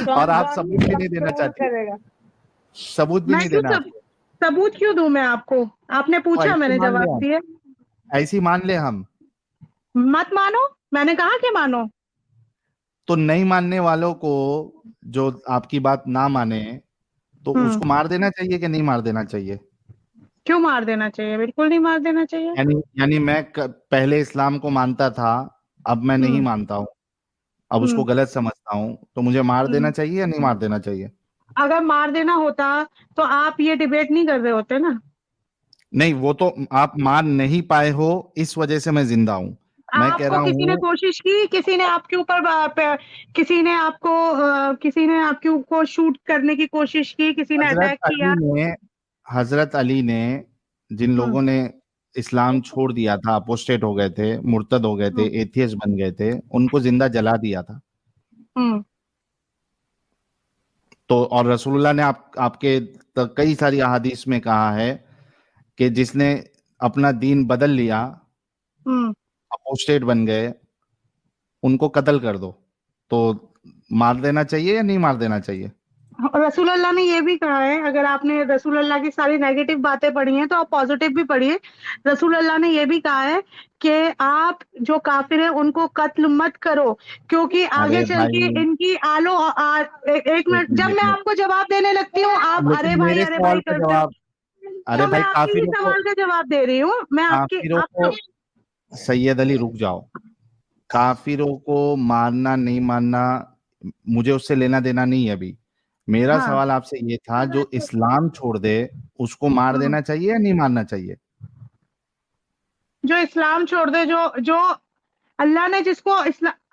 और आप सबूत भी नहीं देना चाहती, करेगा। सबूत भी मैं नहीं क्यों देना आपको? सबूत क्यों दूं मैं आपको, आपने तो पूछा ऐसी मैंने मान ले जवाब हम, दिया। ऐसी मान ले हम। मत मानो, मैंने कहा कि मानो। तो नहीं मानने वालों को, जो आपकी बात ना माने, तो उसको मार देना चाहिए कि नहीं मार देना चाहिए? क्यों मार देना चाहिए, बिल्कुल नहीं मार देना चाहिए। यानी मैं पहले इस्लाम को मानता था, अब मैं नहीं मानता हूँ, अब उसको गलत समझता हूँ, तो मुझे मार देना चाहिए या नहीं मार देना चाहिए? अगर मार देना होता तो आप ये डिबेट नहीं कर रहे होते ना। नहीं, वो तो आप मार नहीं पाए हो, इस वजह से मैं जिंदा हूँ। मैं कह आपको रहा किसी ने हूँ, कोशिश की, किसी ने आपके ऊपर किसी ने आपके ऊपर शूट करने की कोशिश की, किसी ने हजरत अटैक अली किया? ने हजरत अली ने जिन हम्म लोगों ने इस्लाम छोड़ दिया था, अपोस्टेट हो गए थे, मुर्तद हो गए थे, हम्म एथियस्ट बन गए थे, उनको जिंदा जला दिया था। हम्म तो और रसूलुल्लाह ने आपके कई सारी अहादीस में कहा है कि जिसने अपना दीन बदल लिया, हम्म अपोस्टेट बन गए, उनको कत्ल कर दो। तो मार देना चाहिए या नहीं मार देना चाहिए? रसूल अल्लाह ने ये भी कहा है, अगर आपने रसूल अल्लाह की सारी नेगेटिव बातें पढ़ी हैं तो आप पॉजिटिव भी पढ़िए। रसूल अल्लाह ने ये भी कहा है कि आप जो काफिर हैं उनको कत्ल मत करो, क्योंकि आगे अरे चल के भाई, इनकी एक एक मिनट, जब मिनट मैं में, आपको जवाब देने लगती हूँ आप लेकिन मेरे अरे सवाल भाई का करते हो। जवाब, अरे तो मैं भाई आपके ही काफिरों को, सवाल का जवाब दे रही हूँ, मैं आपके काफिरों आपका। को, सैयद अली रुक जाओ, काफिरों को मारना नहीं मारना मुझे उससे लेना देना नहीं है अभी। मेरा हाँ। सवाल आपसे ये था, जो इस्लाम छोड़ दे उसको मार हम्म। देना चाहिए या नहीं मारना चाहिए? जो इस्लाम छोड़ दे, जो जो अल्लाह ने जिसको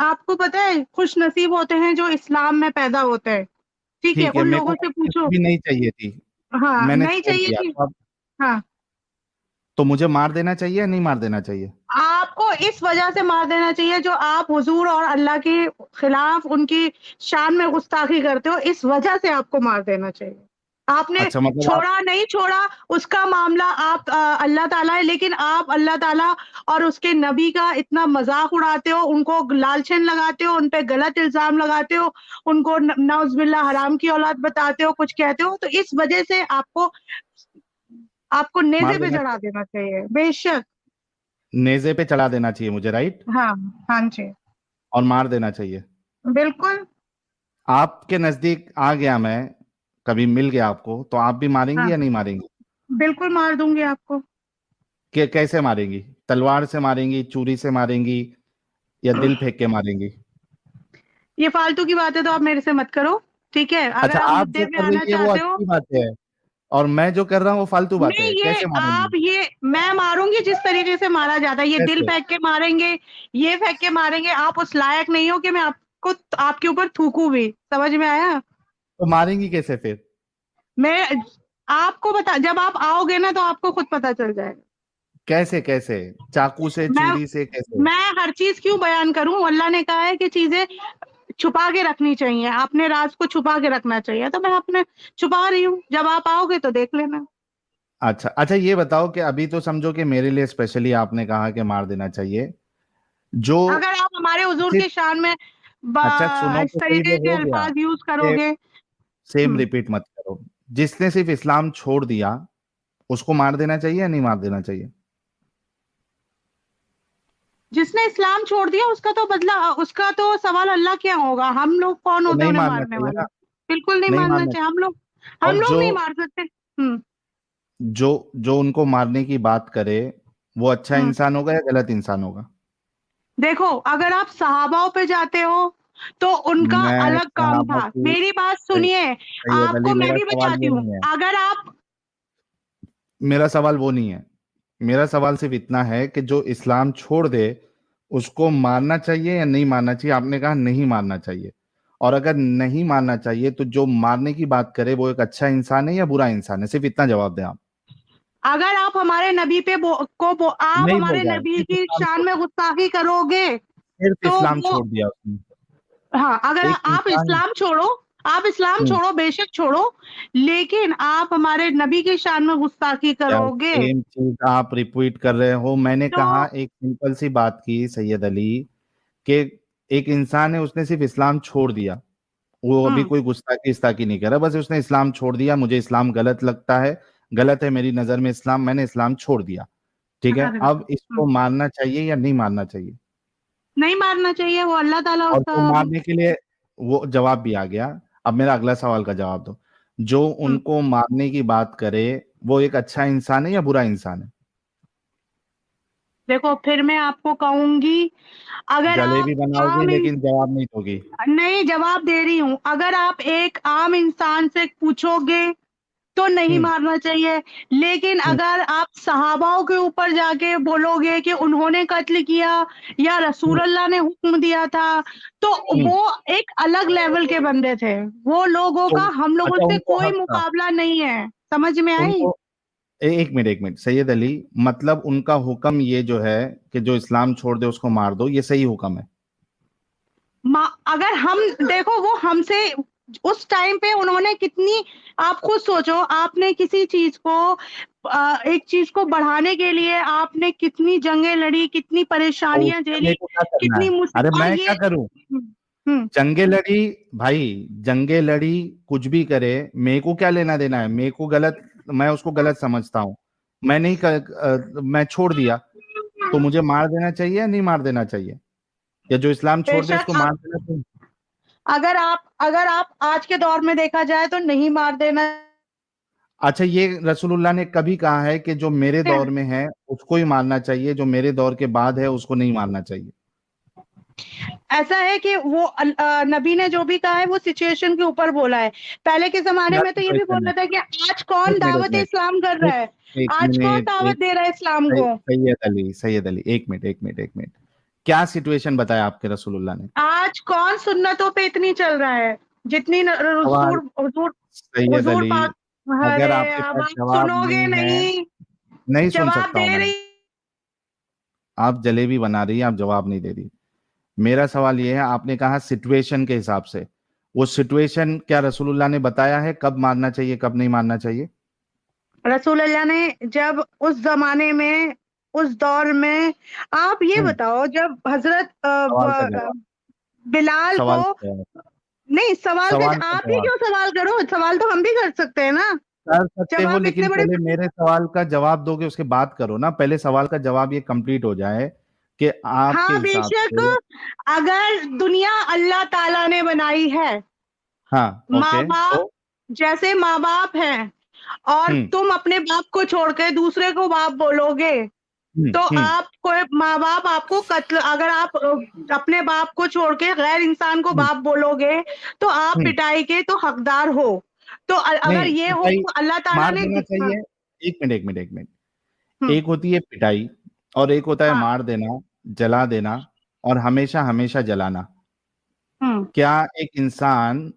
आपको पता है, खुश नसीब होते हैं जो इस्लाम में पैदा होते हैं। ठीक है, ठीक है, उन मेरे को लोगों से किसी पूछो। भी नहीं चाहिए थी, हाँ, मैंने नहीं छोड़ चाहिए दिया, थी। तो अब हाँ, तो मुझे मार देना चाहिए या नहीं मार देना चाहिए? आपको इस वजह से मार देना चाहिए जो आप हुजूर और अल्लाह के खिलाफ उनकी शान में गुस्ताखी करते हो, इस वजह से आपको मार देना चाहिए। आपने अच्छा, मतलब आप, छोड़ा नहीं छोड़ा उसका मामला आप अल्लाह ताला है, लेकिन आप अल्लाह ताला और उसके नबी का इतना मजाक उड़ाते हो, उनको लालचन लगाते हो, उन पे गलत इल्जाम लगाते हो, उनको नौजुबिल्ला हराम की औलाद बताते हो, कुछ कहते हो, तो इस वजह से आपको आपको मार नेज़े पे देना चढ़ा चाहिए, देना चाहिए, बेशक। नेज़े पे चढ़ा देना चाहिए मुझे, राइट? हाँ, हाँ जी, और मार देना चाहिए। बिल्कुल। आपके नजदीक आ गया मैं, कभी मिल गया आपको, तो आप भी मारेंगी हाँ, या नहीं मारेंगी? बिल्कुल मार दूंगी आपको। कैसे मारेंगी? तलवार से मारेंगी, छुरी से मारेंगी, या दिल फेंक के मारेंगी? ये फालतू की बातें तो आप मेरे से मत करो, ठीक है? अच्छा, अगर आप आप मुद्दे जो पे कर आना रही है वो चाहते हो। अच्छी बात है, और मैं जो कर रहा हूँ वो फालतू बात नहीं, है, ये कैसे मारेंगी? आप ये मैं मारूंगी जिस तरीके से मारा जाता है, ये दिल कैसे? फेंक के मारेंगे, ये फेंक के मारेंगे, आप उस लायक नहीं हो कि मैं आपको आपके ऊपर थूकूं भी, समझ में आया? तो मारेंगी कैसे फिर? मैं आपको बता, जब आप आओगे ना तो आपको खुद पता चल जाएगा। कैसे कैसे? चाकू से, मैं छुरी से, कैसे? मैं हर चीज क्यों बयान करूं? अल्लाह ने कहा है कि चीजें छुपा के रखनी चाहिए, अपने राज को छुपा के रखना चाहिए, तो मैं अपने छुपा रही हूँ, जब आप आओगे तो देख लेना। अच्छा अच्छा, ये बताओ कि अभी तो समझो कि मेरे लिए स्पेशली आपने कहा कि मार देना चाहिए, जो अगर आप हमारे हुजूर सिर्फ, के शान में अच्छा सुनो इस तो सही, तरीके वो के हो गया, अल्फाज यूज कि करोगे। सेम हम्म, रिपीट मत करो। जिसने सिर्फ इस्लाम छोड़ दिया उसको मार देना चाहिए या नहीं मार देना चाहिए? जिसने इस्लाम छोड़ दिया उसका तो बदला, उसका तो सवाल अल्लाह क्या होगा, हम लोग कौन तो होते हैं नहीं उन्हें मारना मारने चाहिए वाले? ना, बिल्कुल नहीं नहीं मारना मारना चाहिए, चाहिए। हम और लोग जो नहीं मार सकते। जो जो उनको मारने की बात करे, वो अच्छा हम्म इंसान होगा या गलत इंसान होगा? देखो, अगर आप सहाबाओं पे जाते हो तो उनका मैं अलग काम सहाबा था, की, मेरी बात सुनिए, सैयद अली, आपको मैं मेरा भी सवाल बताती ये हूँ। नहीं है, अगर आप मेरा सवाल वो नहीं है। मेरा सवाल सिर्फ इतना है कि जो इस्लाम छोड़ दे उसको मारना चाहिए या नहीं मारना चाहिए? आपने कहा नहीं मारना चाहिए, और अगर नहीं मारना चाहिए तो जो मारने की बात करे वो एक अच्छा इंसान है या बुरा इंसान है? सिर्फ इतना जवाब दें आप। अगर आप हमारे नबी पे आप नहीं बोल हमारे रहा है, नबी सिर्फ की इस्लाम शान छोड़, में गुस्ताखी करोगे सिर्फ तो इस्लाम वो, छोड़ दिया उसने, हाँ, अगर एक आप इंसान। इस्लाम छोड़ो, आप इस्लाम छोड़ो, बेशक छोड़ो, लेकिन आप हमारे नबी की शान में गुस्ताखी यार करोगे सेम चीज आप रिपीट कर रहे हो। मैंने तो कहा एक सिंपल सी बात की सैयद अली, कि एक इंसान है, उसने सिर्फ इस्लाम छोड़ दिया, वो अभी हम्म कोई गुस्ताखी इस्ताखी नहीं कर रहा, बस उसने इस्लाम छोड़ दिया, मुझे इस्लाम गलत लगता है, गलत है मेरी नजर में इस्लाम, मैंने इस्लाम छोड़ दिया, ठीक है? अरे, अब इसको मारना चाहिए या नहीं मारना चाहिए? नहीं मारना चाहिए, वो अल्लाह ताला और उसका। जो मारने के लिए, वो जवाब भी आ गया, अब मेरा अगला सवाल का जवाब दो। जो हम्म, उनको मारने की बात करे वो एक अच्छा इंसान है या बुरा इंसान है? देखो, फिर मैं आपको कहूंगी, अगर आप जलेबी बनाओगी आम लेकिन जवाब नहीं दोगी। नहीं, जवाब दे रही हूँ, अगर आप एक आम इंसान से पूछोगे तो नहीं मारना चाहिए। लेकिन अगर आप सहाबाओं के ऊपर जाके बोलोगे कि उन्होंने कत्ल किया या रसूल अल्लाह ने हुक्म दिया था, तो वो एक अलग लेवल के बंदे थे। वो लोगों तो का हम लोगों अच्छा से उनको कोई हक था, मुकाबला नहीं है। समझ में आई? उनको एक मिनट एक मिनट, सैयद अली, मतलब उनका हुक्म ये जो है कि जो इस्लाम छोड़ दे उसको मार दो, ये सही हुक्म है? अगर हम देखो, वो हमसे उस टाइम पे उन्होंने कितनी, आप खुद सोचो, आपने किसी चीज को एक चीज को बढ़ाने के लिए आपने कितनी जंगें लड़ी, कितनी तो परेशानियां उसमें झेली, मेरे को क्या करना कितनी है? मुश्किल, अरे और मैं ये क्या करूं? जंगे लड़ी भाई, जंगे लड़ी, कुछ भी करे, मेरे को क्या लेना देना है? मेरे को गलत, मैं उसको गलत समझता हूँ, मैं नहीं मैं छोड़ दिया, तो मुझे मार देना चाहिए या नहीं मार देना चाहिए? या जो इस्लाम छोड़ दे बेशक उसको मार देना चाहिए? अगर आप आज के दौर में देखा जाए तो नहीं मार देना अच्छा, ये रसूलुल्लाह ने कभी कहा है कि जो मेरे है। दौर में है उसको ही मारना चाहिए, जो मेरे दौर के बाद है उसको नहीं मारना चाहिए? ऐसा है कि वो नबी ने जो भी कहा है वो सिचुएशन के ऊपर बोला है। पहले के जमाने क्या में तो ये भी सिचुएशन बोला है? था कि आज कौन एक मिनट एक दावत मिनट इस्लाम कर रहा एक है, एक आज कौन मिनट दावत एक दे रहा है इस्लाम को। सैयद अली, एक मिनट एक मिनट एक मिनट, क्या सिचुएशन बताया आपके रसूलुल्लाह ने? आज कौन सुन्नतों पे इतनी चल रहा है जितनी सवाल, रसूल हुजूर सैयद हुजूर अली, पाक। अगर अरे आपके अब पास आप जवाब सुनोगे नहीं है, नहीं, नहीं सुन जवाब सकता हूं दे मैं। रही। आप जलेबी बना रही हैं, आप जवाब नहीं दे रही। मेरा सवाल ये है, आपने कहा सिचुएशन के हिसाब से, वो सिचुएशन क्या रसूलुल्लाह ने बताया है कब मारना चाहिए कब नहीं मारना चाहिए? रसूल अल्लाह ने जब उस जमाने में, उस दौर में, आप ये हम्म, बताओ, जब हजरत सवाल का जवाब, बिलाल को, सवाल का जवाब, नहीं सवाल का सवाल का आप ही जवाब क्यों सवाल करो, सवाल तो हम भी कर सकते हैं ना। कर सकते जब हो, आप इतने लेकिन बड़े, पहले मेरे सवाल का जवाब दोगे उसके बाद करो ना, पहले सवाल का जवाब ये कंप्लीट हो जाए कि आपके हाँ हिसाब बेशक, से। अगर दुनिया अल्लाह ताला ने बनाई है, हाँ, माँ ओके, बाप, तो जैसे माँ बाप हैं, और हम्म तुम अपने बाप को छोड़ के दूसरे को बाप बोलोगे, तो हम्म, आपको माँ बाप आपको कत्ल, अगर आप अपने बाप को छोड़ के गैर इंसान को हम्म, बाप बोलोगे, तो आप हम्म। पिटाई के तो हकदार हो। तो अगर नहीं, ये हो पिटाई, तो अल्लाह ताला मार ने देना हाँ, चाहिए। एक मिनट एक मिनट एक मिनट, हम्म, एक होती है पिटाई और एक होता है हाँ, मार देना, जला देना, और हमेशा हमेशा जलाना। हम्म, क्या एक इंसान,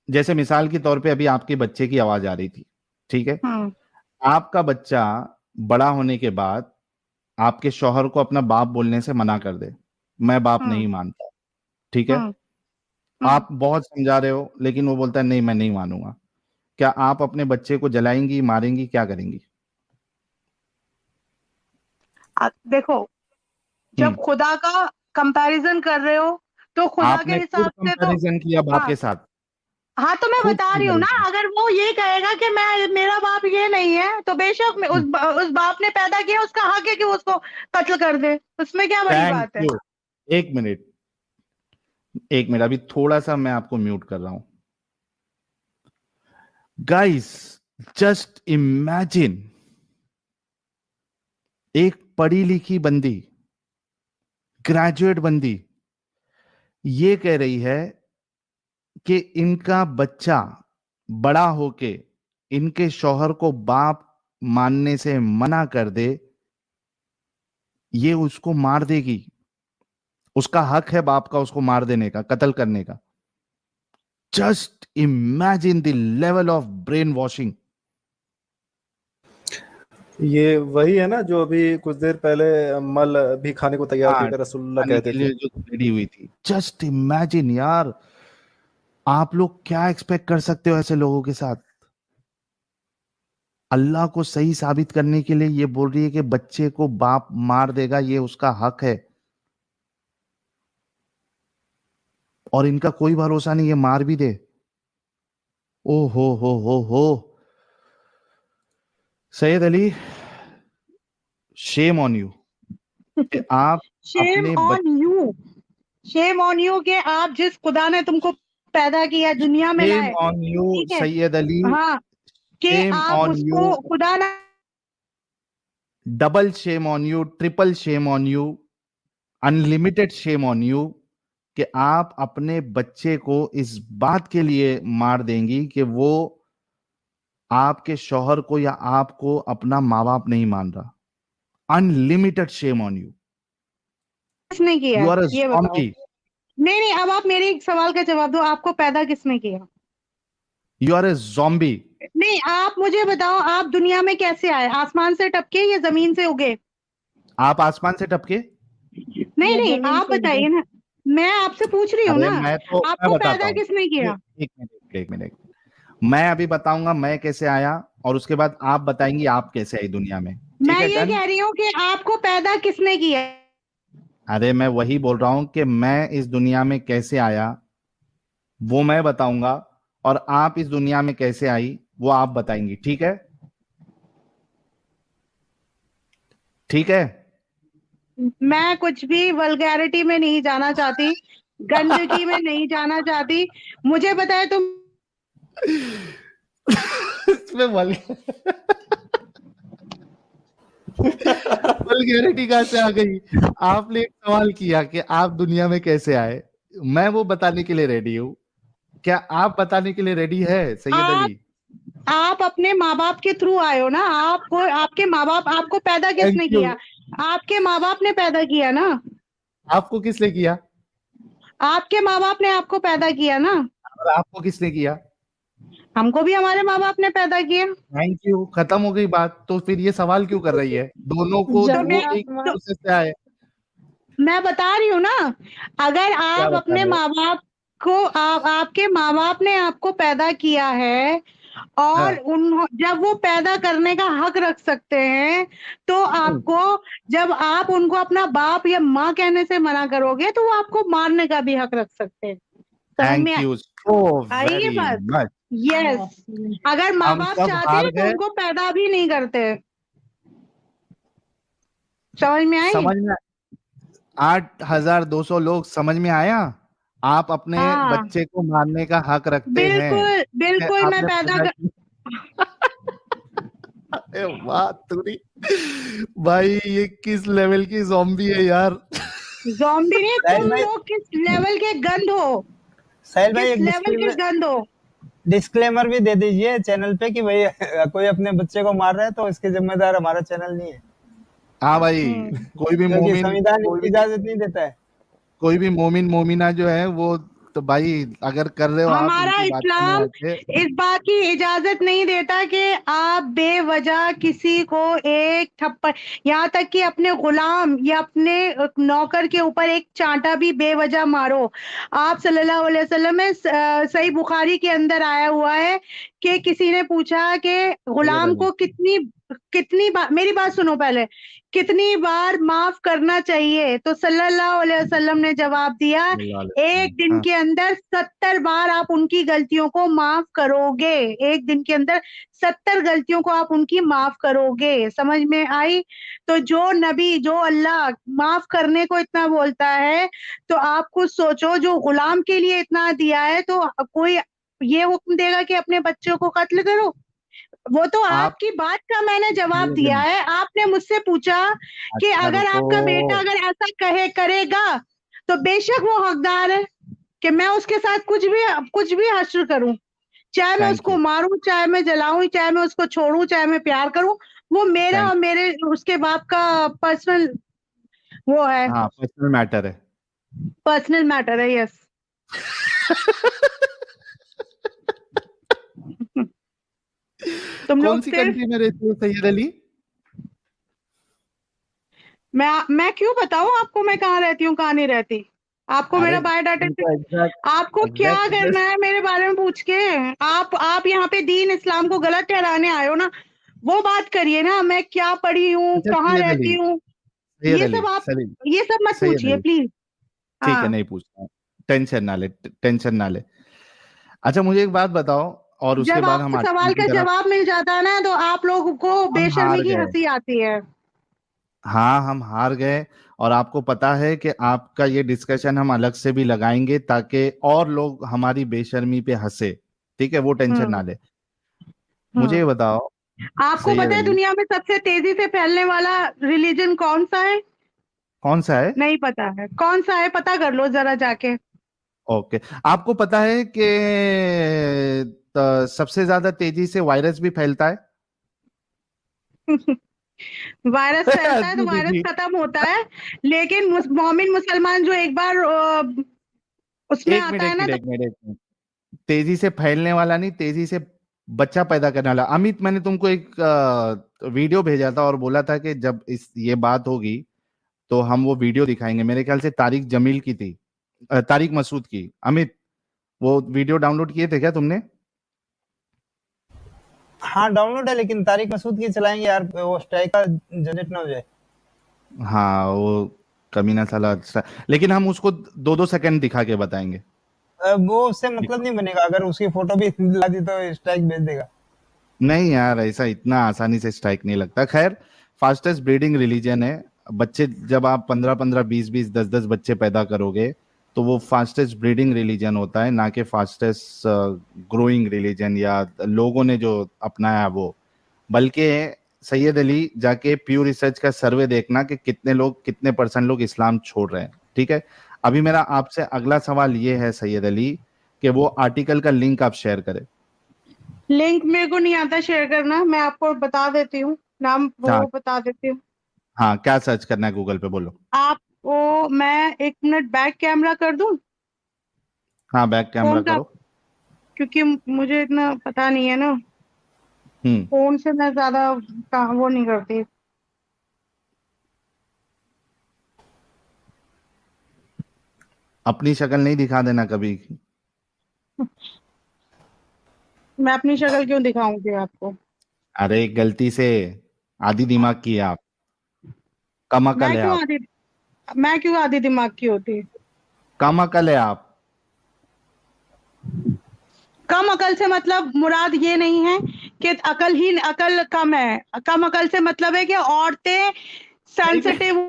जैसे मिसाल के तौर पे अभी आपके बच्चे की आवाज आ रही थी, ठीक है, हम्म, आपका बच्चा बड़ा होने के बाद आपके शौहर को अपना बाप बोलने से मना कर दे, मैं बाप हम्म, नहीं मानता, ठीक है, हम्म, हम्म। आप बहुत समझा रहे हो लेकिन वो बोलता है नहीं मैं नहीं मानूंगा, क्या आप अपने बच्चे को जलाएंगी, मारेंगी, क्या करेंगी? देखो, जब हम्म, खुदा का कंपैरिजन कर रहे हो तो खुदा के आपने खुद हिसाब से तो, कंपैरिजन किया बाप हाँ, के साथ, हाँ, तो मैं खुद बता रही हूँ ना, कंपैरिजन। अगर वो ये कहेगा कि मैं, मेरा बाप ये नहीं है, तो बेशक उस बाप ने पैदा किया, उसका हक है कि वो उसको कत्ल कर दे, उसमें क्या बड़ी थैंक बात है। यू। एक मिनट एक मिनट, अभी थोड़ा सा मैं आपको म्यूट कर रहा हूं। गाइस, जस्ट इमेजिन, एक पढ़ी लिखी बंदी, ग्रेजुएट बंदी, ये कह रही है कि इनका बच्चा बड़ा होके इनके शौहर को बाप मानने से मना कर दे, ये उसको मार देगी, उसका हक है बाप का उसको मार देने का, कत्ल करने का। Just imagine the level of brain washing. ये वही है ना जो अभी कुछ देर पहले मल भी खाने को तैयार हाँ, थे, रसूलुल्लाह खाने कहते के थे। लिए जो रेडी हुई थी, जस्ट इमेजिन यार, आप लोग क्या एक्सपेक्ट कर सकते हो ऐसे लोगों के साथ? अल्लाह को सही साबित करने के लिए ये बोल रही है कि बच्चे को बाप मार देगा, ये उसका हक है, और इनका कोई भरोसा नहीं, ये मार भी दे। ओ हो, Syed Ali, shame on you कि आप शेम अपने on you, shame on you के आप जिस खुदा ने तुमको पैदा किया, दुनिया में शेम लाए, ऑन यू ठीक है, सैयद अली, हाँ, कि शेम आप ऑन यू, उसको खुदा ना, double shame on you, triple shame on you, unlimited shame on you कि आप अपने बच्चे को इस बात के लिए मार देंगी कि वो आपके शौहर को या आपको अपना माँ बाप नहीं मान रहा, अनलिमिटेड शेम ऑन यू। किसने किया यू आर अ ये बताओ। ज़ॉम्बी। नहीं नहीं, अब आप मेरे एक सवाल का जवाब दो, आपको पैदा किसने किया? You are a zombie. नहीं, आप मुझे बताओ, आप दुनिया में कैसे आए? आसमान से टपके या जमीन से उगे? आप आसमान से टपके? नहीं नहीं, आप बताइए ना, मैं आपसे पूछ रही हूँ अरे ना, मैं आपको बताता पैदा हूँ। किसने किया? एक मिनट, मैं अभी बताऊंगा मैं कैसे आया, और उसके बाद आप बताएंगी आप कैसे आई दुनिया में। ठीक मैं है, ये डन? कह रही हूँ कि आपको पैदा किसने किया? अरे मैं वही बोल रहा हूं कि मैं इस दुनिया में कैसे आया वो मैं बताऊंगा, और आप इस दुनिया में कैसे आई वो आप बताएंगी। ठीक है? ठीक है। मैं कुछ भी वल्गैरिटी में नहीं जाना चाहती, गंदगी में नहीं जाना चाहती, मुझे बताए तुम। इसमें वल्गैरिटी कहाँ से आ गई? आपने एक सवाल किया कि आप दुनिया में कैसे आए, मैं वो बताने के लिए रेडी हूँ। क्या आप बताने के लिए रेडी है सैयद अली? आप अपने माँ बाप के थ्रू आए हो ना, आपको आपके माँ बाप, आपको पैदा किसने Thank you. किया? आपके माँ बाप ने पैदा किया ना, आपको किसने किया? आपके माँ बाप ने आपको पैदा किया ना, और आपको किसने किया? हमको भी हमारे माँ बाप ने पैदा किया। थैंक यू, खत्म हो गई बात। तो फिर ये सवाल क्यों कर रही है? दोनों को तो वो एक प्रोसेस से आए। मैं बता रही हूँ ना, अगर आप बता अपने रहे हो? माँ बाप को, आपके माँ बाप ने आपको पैदा किया है, और हाँ। जब वो पैदा करने का हक रख सकते हैं, तो आपको, जब आप उनको अपना बाप या माँ कहने से मना करोगे, तो वो आपको मारने का भी हक रख सकते हैं। समझ में थैंक यू सो आई ये वेरी बात? मच। यस, अगर माँ हम बाप सब चाहते हार हैं तो गए। उनको पैदा भी नहीं करते। समझ में आई? समझ में 8,200 लोग समझ में आया? आप अपने हाँ बच्चे को मारने का हक रखते हैं। बिल्कुल बिल्कुल, मैं आपने पैदा पैदा किया। अरे वाह तुरी भाई, ये किस लेवल की ज़ॉम्बी है यार। ज़ॉम्बी नहीं, साहिल तुम भाई, लोग किस लेवल के गंद हो, साहिल भाई किस एक लेवल के गंद हो। डिस्क्लेमर भी दे दीजिए चैनल पे कि भाई कोई अपने बच्चे को मार रहा है तो इसके जिम्मेदार हमारा चैनल नहीं है, हाँ भाई, कोई भी क्योंकि मोमिन, संविधान कोई भी इजाजत नहीं देता है। कोई भी मोमिन मोमिना जो है वो, तो भाई अगर कर रहे हो आप हमारा इनकी बातों में इस्लाम आके, इस बात की इजाजत नहीं देता कि आप बेवजह किसी को एक थप्पड़, यहाँ तक कि अपने गुलाम या अपने नौकर के ऊपर एक चांटा भी बेवजह मारो। आप सल्लल्लाहु अलैहि वसल्लम में सही बुखारी के अंदर आया हुआ है कि किसी ने पूछा कि गुलाम को कितनी कितनी बार, मेरी बात सुनो पहले, कितनी बार माफ करना चाहिए? तो सल्लल्लाहु अलैहि वसल्लम ने जवाब दिया, एक दिन के अंदर 70 बार आप उनकी गलतियों को माफ करोगे। एक दिन के अंदर 70 गलतियों को आप उनकी माफ करोगे। समझ में आई? तो जो नबी, जो अल्लाह माफ करने को इतना बोलता है, तो आप खुद सोचो, जो गुलाम के लिए इतना दिया है, तो कोई ये हुक्म देगा कि अपने बच्चों को कत्ल करो? वो तो आप आपकी बात का मैंने जवाब दिया है। आपने मुझसे पूछा कि अच्छा अगर आपका बेटा रुको, अगर ऐसा करेगा, तो बेशक वो हकदार है कि मैं उसके साथ कुछ भी हश्र करूं, चाहे मैं थैंक उसको यू। मारूं, चाहे मैं जलाऊं, चाहे मैं उसको छोड़ूं, चाहे मैं प्यार करूं। वो मेरा थैंक और मेरे उसके बाप का पर्सनल वो है, हाँ, पर्सनल मैटर है। पर्सनल मैटर है। यस। तुम कौन लोग सी सिर्फ, कंट्री में रहती हो सैयद अली? मैं क्यों बताऊं आपको मैं कहाँ रहती हूँ कहाँ नहीं रहती? आपको अरे मेरा बायोडाटा, तुमको एग्जैक्ट आपको क्या एग्जैक्ट करना है मेरे बारे में पूछ के? आप यहाँ पे दीन इस्लाम को गलत ठहराने आए हो ना, वो बात करिए ना, मैं क्या पढ़ी हूँ, अच्छा कहाँ सैयद रहती अली, हूँ, सैयद ये अली, सब आप, सलीम, ये सब मत सैयद पूछिए अली, प्लीज। ठीक है हाँ, नहीं पूछता, टेंशन ना ले, टेंशन ना ले। अच्छा मुझे एक बात बताओ, और उसके जब बाद हम आपको आर्टिकल सवाल की का तरफ। जवाब मिल जाता है ना, तो आप लोगों को हम बेशर्मी हार की गए। हंसी आती है। हाँ हम हार गए, और आपको पता है कि आपका ये डिस्कशन हम अलग से भी लगाएंगे ताकि और लोग हमारी बेशर्मी पे हंसे। ठीक है, वो टेंशन ना हम्म ले। मुझे ये हम्म बताओ आपको सैयद पता है अली, दुनिया में सबसे तेजी से फैलने वाला रिलीजन कौन सा है? कौन सा है? नहीं पता है कौन सा है? पता कर लो जरा जाके। ओके, आपको पता है कि सबसे ज्यादा तेजी से वायरस भी फैलता है? वायरस फैलता है तो जी, वायरस जी। खत्म होता है, लेकिन मोमिन मुसलमान जो एक बार उसमें एक मिनट आता है एक ना मिनट तो एक मिनट एक मिनट, तेजी से फैलने वाला नहीं, तेजी से बच्चा पैदा करने वाला। अमित, मैंने तुमको एक वीडियो भेजा था और बोला था कि जब ये बात होगी तो हम वो वीडियो दिखाएंगे। मेरे ख्याल से तारिक जमील की थी, तारिक मसूद की। अमित, वो वीडियो डाउनलोड किए थे क्या तुमने? हाँ डाउनलोड है, लेकिन तारिक मसूद की चलाएंगे यार, वो स्ट्राइक का जनरेट ना हो जाए। हाँ, वो कमीना साला अच्छा, लेकिन हम उसको 2-2 सेकंड दिखा के बताएंगे। वो उससे मतलब नहीं बनेगा, अगर उसकी फोटो भी दिला दी तो स्ट्राइक भेज देगा। नहीं यार, ऐसा इतना आसानी से स्ट्राइक नहीं लगता। खैर, फास्टेस्ट ब्रीडिंग रिलीजन है। बच्चे जब आप 15-15, 20-20, 10-10 बच्चे पैदा करोगे तो वो फास्टेस्ट ब्रीडिंग रिलीजन होता है, ना कि फास्टेस्ट ग्रोइंग रिलीजन या लोगों ने जो अपनाया वो। बल्कि सैयद अली, जाके प्यू रिसर्च का सर्वे देखना कि कितने लोग, कितने % लोग इस्लाम छोड़ रहे हैं। ठीक है, अभी मेरा आपसे अगला सवाल ये है सैयद अली कि वो आर्टिकल का लिंक आप शेयर करें। लिंक मेरे को नहीं आता शेयर करना, मैं आपको बता देती हूँ, नाम वो हाँ बता देती हूँ हाँ, क्या सर्च करना है गूगल पे, बोलो। आपको। मैं 1 मिनट बैक कैमरा कर दूं हाँ, बैक कैमरा फोन का, करो। क्योंकि मुझे इतना पता नहीं है ना, हम्म। फोन से मैं ज्यादा वो नहीं करती। अपनी शक्ल नहीं दिखा देना कभी। मैं अपनी शक्ल क्यों दिखाऊंगी आपको? अरे गलती से आधी दिमाग की है आप, कम अकल है आप, मैं क्यों आधी दिमाग की होती? कम अकल है आप। कम अकल से मतलब मुराद ये नहीं है कि अकल कम है। कम अकल से मतलब है कि औरतें सेंसिटिव।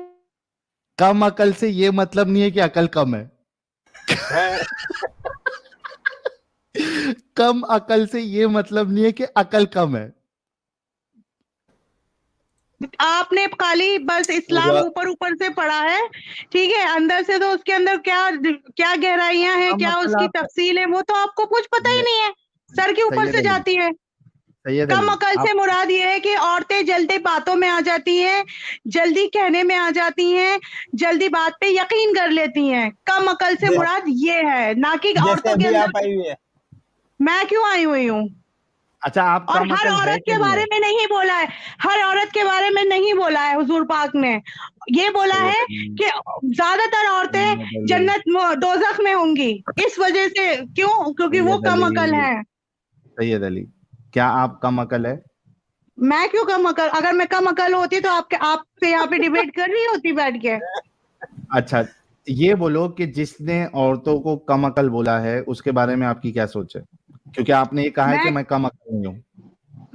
कम अकल से ये मतलब नहीं है कि अकल कम है। कम अकल से ये मतलब नहीं है कि अकल कम है। आपने खाली बस इस्लाम पूरा ऊपर ऊपर से पढ़ा है, ठीक है, अंदर से तो उसके अंदर क्या क्या गहराइयां हैं, कम क्या अकल उसकी आप। तफसील है, वो तो आपको कुछ पता ही नहीं है, सर के ऊपर सैयद से अली, जाती है। सैयद कम अली अकल आप, से मुराद ये है कि औरतें जल्दी बातों में आ जाती हैं, जल्दी कहने में आ जाती हैं, जल्दी बात पे यकीन कर लेती हैं। कम अकल से जैसे मुराद ये है, ना कि जैसे औरतों के अभी अंदर। आप आई हुई है। मैं क्यों आई हुई हूँ? अच्छा, आप और कम हर अकल है औरत कि के नहीं बारे है? में नहीं बोला है, हर औरत के बारे में नहीं बोला है हुजूर पाक ने। ये बोला सैयद है अली, कि ज्यादातर औरतें सैयद अली, जन्नत दोजख में होंगी। इस वजह से क्यों? क्योंकि वो सैयद कम अली, अकल है। सैयद अली, क्या आप कम अकल है? मैं क्यों कम अकल? अगर मैं कम अकल होती तो आपसे यहाँ पे डिबेट कर रही होती बैठ के। अच्छा, ये बोलो कि जिसने औरतों को कम अकल बोला है उसके बारे में आपकी क्या सोच है? क्योंकि आपने ये कहा है कि मैं मैं कम अकल नहीं हूँ।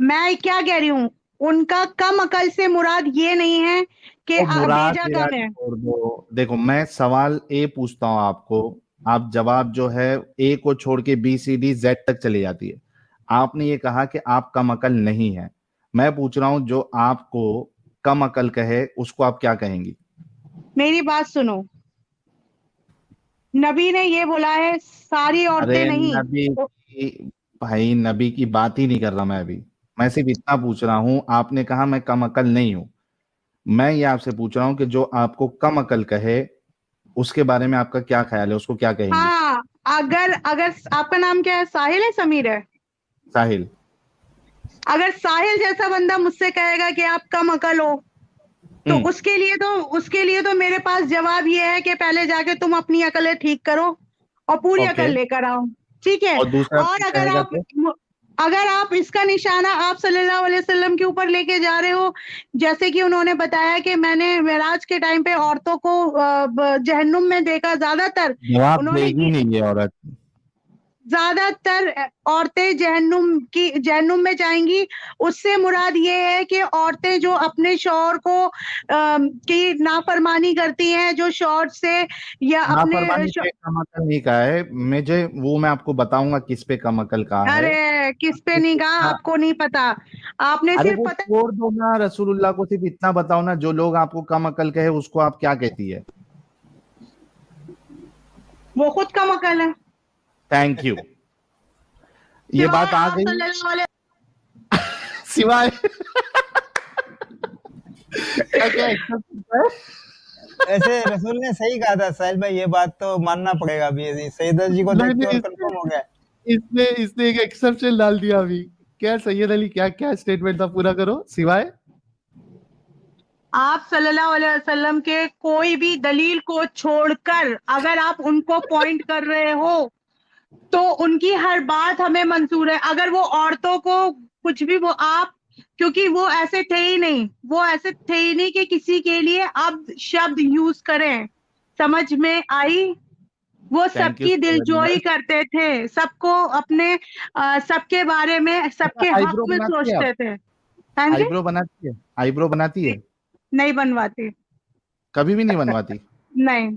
मैं क्या कह रही हूँ, उनका कम अकल से मुराद ये नहीं है कि तो मुराद भेजा मेरा कम है। छोड़ दो। देखो, मैं सवाल ए पूछता हूँ आपको, आप जवाब जो है ए को छोड़ के बी सी डी जेड तक चली जाती है। आपने ये कहा कि आप कम अकल नहीं है। मैं पूछ रहा हूं, जो आपको कम अकल कहे उसको आप क्या कहेंगी? मेरी बात सुनो, नबी ने ये बोला है सारी अरे औरतें नहीं। नबी की, भाई नबी की बात ही नहीं कर रहा मैं अभी। मैं सिर्फ इतना पूछ रहा हूं, आपने कहा मैं कम अकल नहीं हूं। मैं ये आपसे पूछ रहा हूं कि जो आपको कम अकल कहे उसके बारे में आपका क्या ख्याल है, उसको क्या कहेंगी? हाँ, अगर अगर आपका नाम क्या है? साहिल है, समीर है? साहिल। अगर साहिल जैसा बंदा मुझसे कहेगा कि आप कम अकल हो, तो उसके लिए तो मेरे पास जवाब ये है कि पहले जाके तुम अपनी अकलें ठीक करो और पूरी ओके, अकल लेकर आओ, ठीक है। और दूसरा और कोई कहेगा तो? अगर आप इसका निशाना आप सल्लल्लाहु अलैहि वसल्लम के ऊपर लेके जा रहे हो, जैसे कि उन्होंने बताया कि मैंने मेराज के टाइम पे औरतों को जहन्नुम में देखा, जवाब देगी नहीं ये औरत। ज्यादातर औरतें जहन्नुम में जाएंगी। उससे मुराद ये है कि औरतें जो अपने शौहर को की नाफरमानी करती हैं, जो शौहर से या अपने नाफरमानी पे कम अकल नहीं कहा है मुझे, वो मैं आपको बताऊंगा किस पे कम अकल कहा है। अरे किस पे नहीं कहा, हाँ, आपको नहीं पता, आपने अरे सिर्फ वो पता। छोड़ दो ना, रसूलुल्लाह को सिर्फ इतना बताओ ना, जो लोग आपको कम अकल कहे उसको आप क्या कहती है? वो खुद कम अकल है। Thank you. ये बात आ सिवाय गई सल्लल्लाहु अलैहि सिवाय क्या क्या accept है? ऐसे रसूल ने सही कहा था साहिल भाई, ये बात तो मानना पड़ेगा अभी, सैयद अली जी को नहीं, देख के नहीं, और कंफर्म हो गया। इसने एक एक्सेप्शन डाल दिया अभी। क्या सैयद अली, क्या क्या स्टेटमेंट था, पूरा करो। सिवाय आप सल्लल्लाहु अलैहि वसल्लम के कोई भी दलील को छोड़कर अगर आप उनको पॉइंट कर रहे हो तो उनकी हर बात हमें मंजूर है। अगर वो औरतों को कुछ भी वो आप, क्योंकि वो ऐसे थे ही नहीं, वो ऐसे थे ही नहीं कि किसी के लिए अब शब्द यूज करें। समझ में आई? वो थैंक यू सबकी सो वेरी दिलजोई मच। करते थे, सबको अपने सबके बारे में, सबके हक आईब्रो में बनाती है आप? सोचते थे। हाँ जी, आईब्रो बनाती है? आईब्रो बनाती है? नहीं बनवाती, कभी भी नहीं बनवाती? नहीं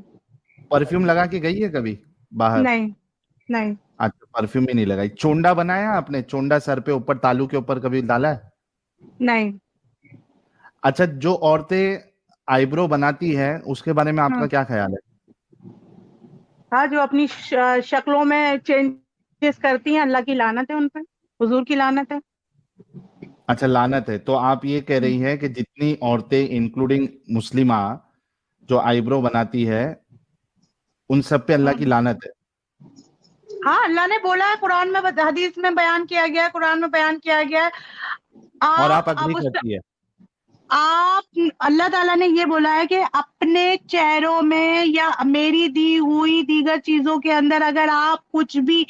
परफ्यूम लगा के गई है कभी बाहर? नहीं नहीं अच्छा, परफ्यूम भी नहीं लगाई। चोंडा बनाया आपने? चोंडा सर पे ऊपर, तालू के ऊपर कभी डाला है? नहीं। अच्छा, जो औरतें आईब्रो बनाती है उसके बारे में आपका हाँ क्या ख्याल है? हाँ, जो अपनी शक्लों में चेंजेस करती हैं, अल्लाह की लानत है उन पर, हुजूर की लानत है। अच्छा, लानत है। तो आप ये कह रही हैं कि जितनी औरतें इंक्लूडिंग मुस्लिमा जो आईब्रो बनाती है उन सब पे अल्लाह की लानत है? हाँ, अल्लाह ने बोला है, कुरान में, हदीस में बयान किया गया है, कुरान में बयान किया गया है। और आप अब अग्री उस करती है? आप, अल्लाह ताला ने ये बोला है कि अपने चेहरों में या मेरी दी हुई दीगर चीजों के अंदर अगर आप कुछ भी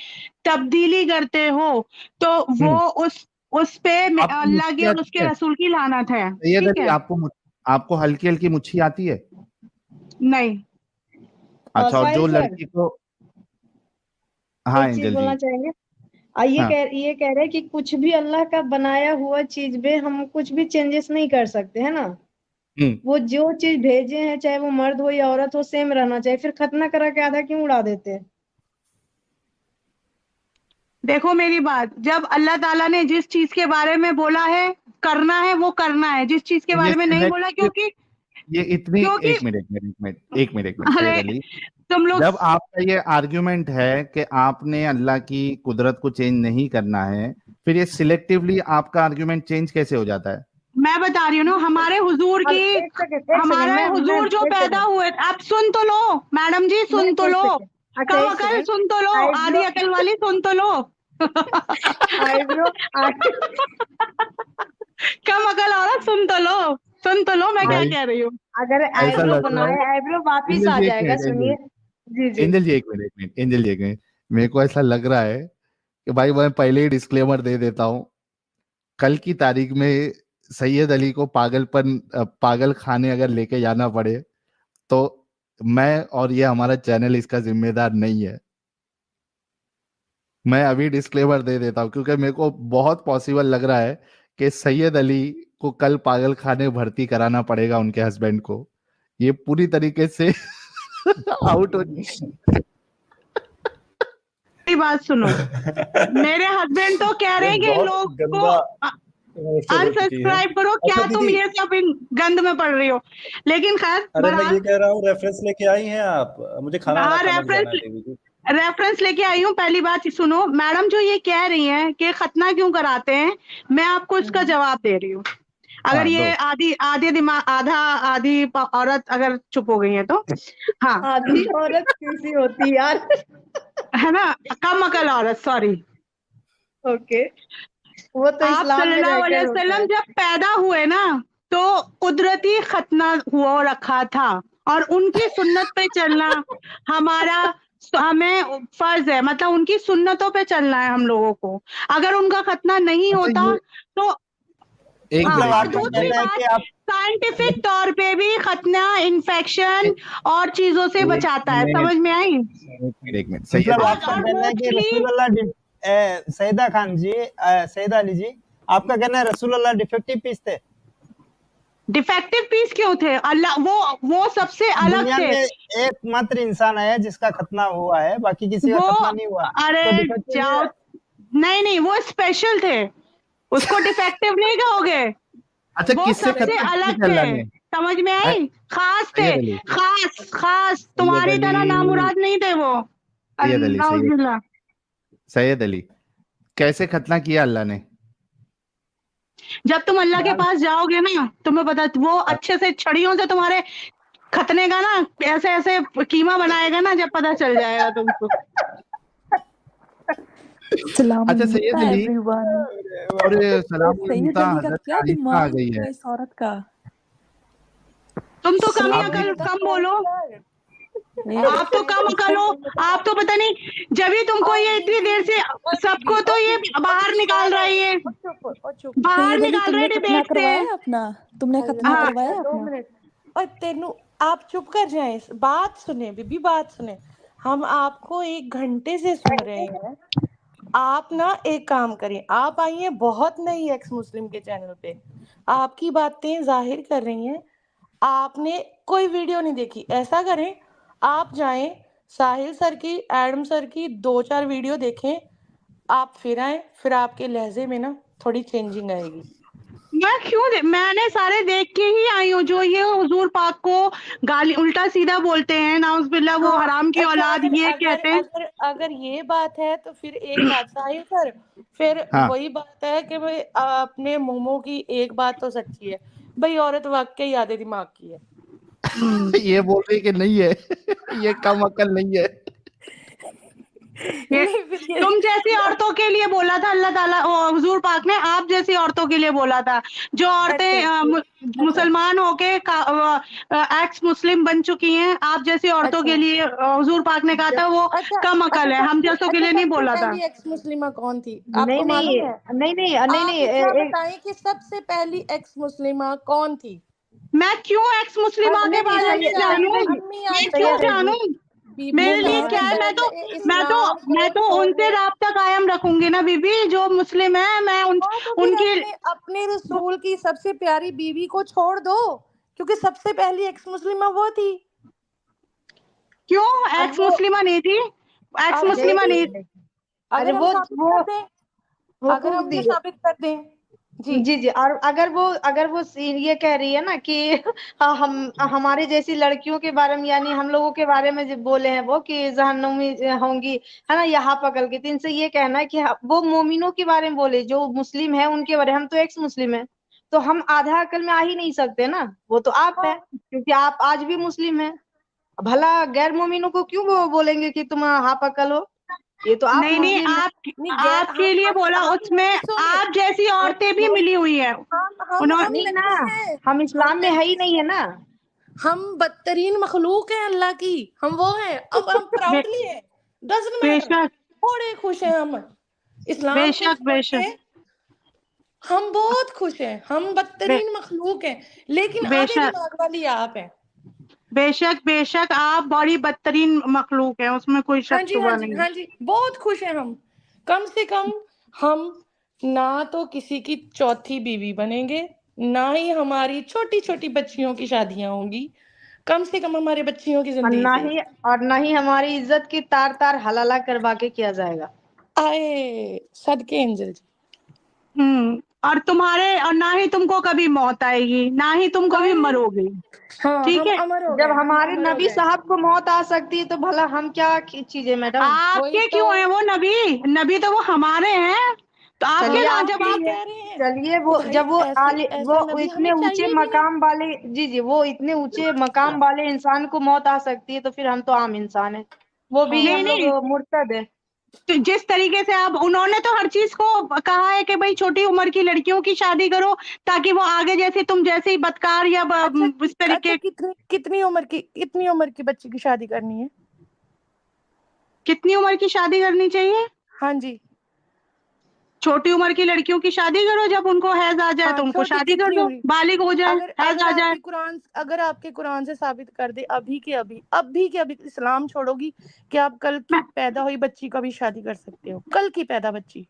तब्दीली करते हो तो वो उस पे आपको अल्लाह की मुच्छी और आती उसके है? रसूल की लानत है। सैयद ठीक अली, है? आपको हल्की हल्की मुच्छी आती है? नहीं। अच्छा, और साहिल जो सर, लड़की को, हाँ एक चीज एंजल बोलना जी, चाहेंगे। हाँ, ये कह रहे हैं कि कुछ भी अल्लाह का बनाया हुआ चीज में हम कुछ भी चेंजेस नहीं कर सकते, है ना। वो जो चीज भेजे हैं, चाहे वो मर्द हो या औरत हो, सेम रहना चाहिए। फिर खतना करा के आधा क्यों उड़ा देते हैं? देखो मेरी बात, जब अल्लाह ताला ने जिस चीज के बारे में बोला है करना है वो करना है, जिस चीज के ये बारे में नहीं बोला, सिलेक्टिव, ये इतनी, क्योंकि एक मिनट सैयद अरे अली, तुम लोग, जब आपका ये आर्ग्यूमेंट है कि आपने अल्लाह की कुदरत को चेंज नहीं करना है, फिर ये सिलेक्टिवली आपका आर्ग्यूमेंट चेंज कैसे हो जाता है? मैं बता रही हूँ ना, हमारे हुजूर अब की, एक सेकंड हमारे मैं हुजूर जो एक पैदा सेकंड हुए, अब सुन तो लो मैडम जी, सुन मैं तो एक लो, सेकंड अच्छा, कम एक अकल सेकंड। सुन तो लो, आधी आईब्रो अकल वाली सुन तो लो। आईब्रो कम अकल औरत सुन तो लो, सुन तो लो मैं क्या भाई, कह रही हूँ। अगर ऐसा आईब्रो लग रहा बनाए, है, आईब्रो वापिस एंजल आ जी एक जाएगा। मिनट, सुनिए, जी जी। एंजल जी एक मिनट, एंजल जी एक मिनट, मेरे को ऐसा लग रहा है कि भाई मैं पहले ही डिस्क्लेमर दे देता हूँ, कल की तारीख में सैयद अली को पागल खाने अगर लेके जाना पड़े तो मैं और ये हमारा चैनल इसका जिम्मेदार नहीं है। मैं अभी डिस्क्लेमर दे देता हूँ क्योंकि मेरे को बहुत पॉसिबल लग रहा है कि सैयद अली को कल पागल खाने भर्ती कराना पड़ेगा उनके हस्बैंड को। ये पूरी तरीके से आउट हो। मेरी बात सुनो, मेरे हस्बैंड तो कह रहे हैं कि लोग को अनसब्सक्राइब करो। क्या अच्छा तुम दीदी, ये सब इन गंद में पड़ रही हो? लेकिन खैर, अरे मैं बहरहाल, ये कह रहा हूँ, रेफरेंस लेके आई हैं आप? मुझे खाना हाँ, खाने भी जाना है देवी जी। रेफरेंस लेके आई हूँ। पहली बात सुनो, मैडम जो ये कह रही हैं कि खतना क्यों कराते हैं, मैं आपको इसका जवाब दे रही हूँ। अगर हाँ, ये दो। आधी दिमाग, आधी औरत अगर चुप हो गई है तो, हाँ, आधी औरत कैसी होती है यार? है ना, कम अकल औरत, सॉरी। ओके, वो तो आप इस्लाम में सल्लल्लाहु अलैहि रहकर होता वसल्लम है। जब पैदा हुए ना तो कुदरती खतना हुआ रखा था, और उनकी सुन्नत पे चलना हमारा, हमें फर्ज है, मतलब उनकी सुन्नतों पे चलना है हम लोगों को। अगर उनका खतना नहीं अच्छा, होता तो, एक हाँ, मतलब और मिनट, आपका दूसरी कहना है बात, कि आप साइंटिफिक तौर पे भी खतना इन्फेक्शन और चीजों से बचाता है। समझ में आई? एक मिनट सैयद मतलब अली, आपका और कहना है कि मोस्टली रसूलुल्लाह सैयदा खान जी, सैयदा अली जी, आपका कहना है रसूलुल्लाह डिफेक्टिव पीस थे? डिफेक्टिव पीस क्यों थे? अल्लाह, वो सबसे अलग दुनिया थे। में एकमात्र इंसान है जिसका खतना हुआ है, बाकी किसी का वो, खतना नहीं हुआ, अरे तो डिफेक्टिव नहीं जाओ, है? नहीं, वो स्पेशल थे, उसको डिफेक्टिव नहीं कहोगे, अच्छा वो किससे सबसे खत्म अलग किया अल्लाह थे। ने? समझ में आई? खास थे, सैयद अली, खास सैयद तुम्हारी तरह अली, नामुराद नहीं थे वो। सैयद अली, नाउजुबिल्लाह। सैयद अली, कैसे खतना किया अल्लाह ने? जब तुम अल्लाह के पास जाओगे ना, तुम्हें पता, वो अच्छे से छड़ियों से तुम्हारे खतने का ना ऐसे ऐसे कीमा बनाएगा ना, जब पता चल जाएगा तुमको। अच्छा सैयद अली, और सलाम सैयद अली का हजरत क्या आइशा आ दिमाग गई है। है इस औरत का। तुम तो कम ही आप अकल भी- कम बोलो, आप तो कम अकल हो, आप तो पता नहीं, जब ही तुमको ये इतनी देर से सबको तो ये बाहर निकाल रहा है, ये बाहर सैयद अली निकाल रहे तुमने खतना डिबेट से। करवाया अपना, तुमने खतना हाँ। करवाया दो अपना। मिनट और तेनू आप चुप कर जाए, बात सुने बीबी, बात सुने। हम आपको 1 घंटे से सुन रहे हैं। आप ना एक काम करिए, आप आई हैं बहुत नई एक्स मुस्लिम के चैनल पे, आपकी बातें जाहिर कर रही हैं, आपने कोई वीडियो नहीं देखी। ऐसा करें, आप जाएं साहिल सर की, एडम सर की 2-4 वीडियो देखें, आप फिर आए, फिर आपके लहजे में ना थोड़ी चेंजिंग आएगी। मैंने सारे देख के ही आई हूँ, जो ये हुजूर पाक को गाली उल्टा सीधा बोलते हैं, नाउज़ुबिल्लाह, वो हाँ, हराम की अच्छा, औलाद, ये कहते हैं। अगर ये बात है तो फिर एक बात साहिल सर, फिर हाँ। वही बात है कि भाई अपने मोमो की एक बात तो सच्ची है भाई, औरत वाकई आधे दिमाग की है। ये बोल रही कि नहीं है ये कम अकल नहीं है। नहीं, फिर ये तुम जैसी औरतों के लिए बोला था अल्लाह ताला, हुजूर पाक ने आप जैसी औरतों के लिए बोला था, जो औरतें मुसलमान होके एक्स मुस्लिम बन चुकी हैं, आप जैसी औरतों के लिए हुजूर पाक ने कहा था वो कम अकल है, हम जैसों के लिए नहीं बोला था। एक्स मुस्लिमा कौन थी नहीं आपको नहीं मालूम है? नहीं नहीं नहीं आप नहीं इतना ए- ए- बताएं कि सबसे पहली एक्स मुस्लिमा कौन थी? मैं क्यों एक्स मुस्लिमा के बारे में जानूं? मैं क्यों जानूं? मेरे लिए क्या है, मैं तो उनसे राब्ता कायम रखूंगी ना बीबी, जो मुस्लिम है, मैं उनकी अपने रसूल की सबसे प्यारी बीवी को छोड़ दो, क्योंकि सबसे पहली एक्स मुस्लिमा वो थी। क्यों एक्स मुस्लिमा नहीं थी? एक्स मुस्लिमा नहीं। अरे अगर वो अगर हम ये साबित कर दें जी जी, और अगर वो ये कह रही है ना कि हम हमारे जैसी लड़कियों के बारे में, यानी हम लोगों के बारे में जब बोले हैं वो कि जहन्नुम में होंगी, है ना, यहाँ पकड़ के, तो इनसे ये कहना है कि वो मोमिनों के बारे में बोले, जो मुस्लिम है उनके बारे में। हम तो एक्स मुस्लिम है, तो हम आधा अकल में आ ही नहीं सकते ना, वो तो आप है, क्योंकि आप आज भी मुस्लिम है। भला गैर मोमिनों को क्यों वो बोलेंगे कि तुम हाफ अकल हो? ये तो आप नहीं मुस्लिम हैं। आपके लिए बोला, उसमें आप जैसी औरतें भी मिली हुई है। नहीं ना, हम इस्लाम में है ही नहीं है ना। हम बदतरीन मखलूक हैं अल्लाह की, हम वो हैं। अब हम प्राउडली हैं, डजंट मैटर, बड़े खुश हैं हम इस्लाम बेशक हम बहुत खुश हैं, हम बदतरीन मखलूक हैं, लेकिन आधे दिमाग वाली आप हैं। बेशक आप बड़ी बदतरीन मखलूक है, उसमें कोई शक शुबा नहीं। हाँ जी, बहुत खुश हैं हम। कम से कम हम ना तो किसी की चौथी बीवी बनेंगे, ना ही हमारी छोटी छोटी बच्चियों की शादियां होंगी। कम से कम हमारे बच्चियों की जिंदगी और ना ही हमारी इज्जत की तार तार हलाला करवा के किया जाएगा। आए सदके एंजल जी। और ना ही तुमको कभी मौत आएगी, ना ही तुम कभी मरोगे। हाँ, ठीक है, जब हमारे नबी साहब को मौत आ सकती है तो भला हम क्या चीजें मैडम? आपके क्यों है वो नबी तो वो हमारे हैं, तो आपके ना जब आप चलिए वो जब वो इतने ऊंचे मकाम वाले, जी वो इतने ऊंचे मकाम वाले इंसान को मौत आ सकती है, तो फिर हम तो आम इंसान है, वो भी हम लोग मुर्तद है। तो जिस तरीके से आप, उन्होंने तो हर चीज को कहा है कि भाई छोटी उम्र की लड़कियों की शादी करो, ताकि वो आगे जैसे तुम जैसे बदकार या इस तरीके। कितनी उम्र की बच्ची की शादी करनी है? कितनी उम्र की शादी करनी चाहिए? हाँ जी, छोटी उम्र की लड़कियों की शादी करो, जब उनको हैज आ जाए तो उनको शादी कर दो, बालिग हो जाए, हैज आ जाए। अगर आपके कुरान से साबित कर दे अभी के अभी इस्लाम छोड़ोगी कि आप कल की पैदा हुई बच्ची का भी शादी कर सकते हो? कल की पैदा बच्ची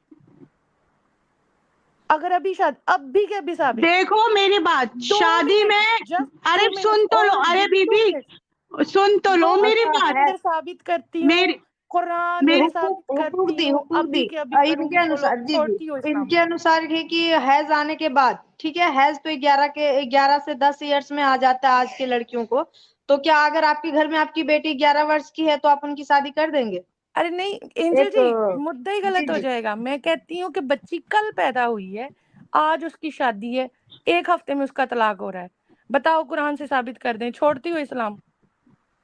अगर अभी साबित। देखो मेरी बात, शादी में, अरे सुन तो लो, अरे बीबी सुन तो लो मेरी बात, साबित करती हूँ, कुरान में साबित करती हूँ, इनके अनुसार इनके अनुसार है कि हैज आने के बाद, ठीक है, हैज तो 11 से 10 ईयर्स में आ जाता है आज के लड़कियों को, तो क्या अगर आपके घर में आपकी बेटी 11 वर्ष की है तो आप उनकी शादी कर देंगे? अरे नहीं एंजल एक जी, मुद्दा ही जी गलत हो जी जाएगा। मैं कहती हूँ कि बच्ची कल पैदा हुई है, आज उसकी शादी है, 1 हफ्ते में उसका तलाक हो रहा है। बताओ, कुरान से साबित कर दें, छोड़ती हो इस्लाम?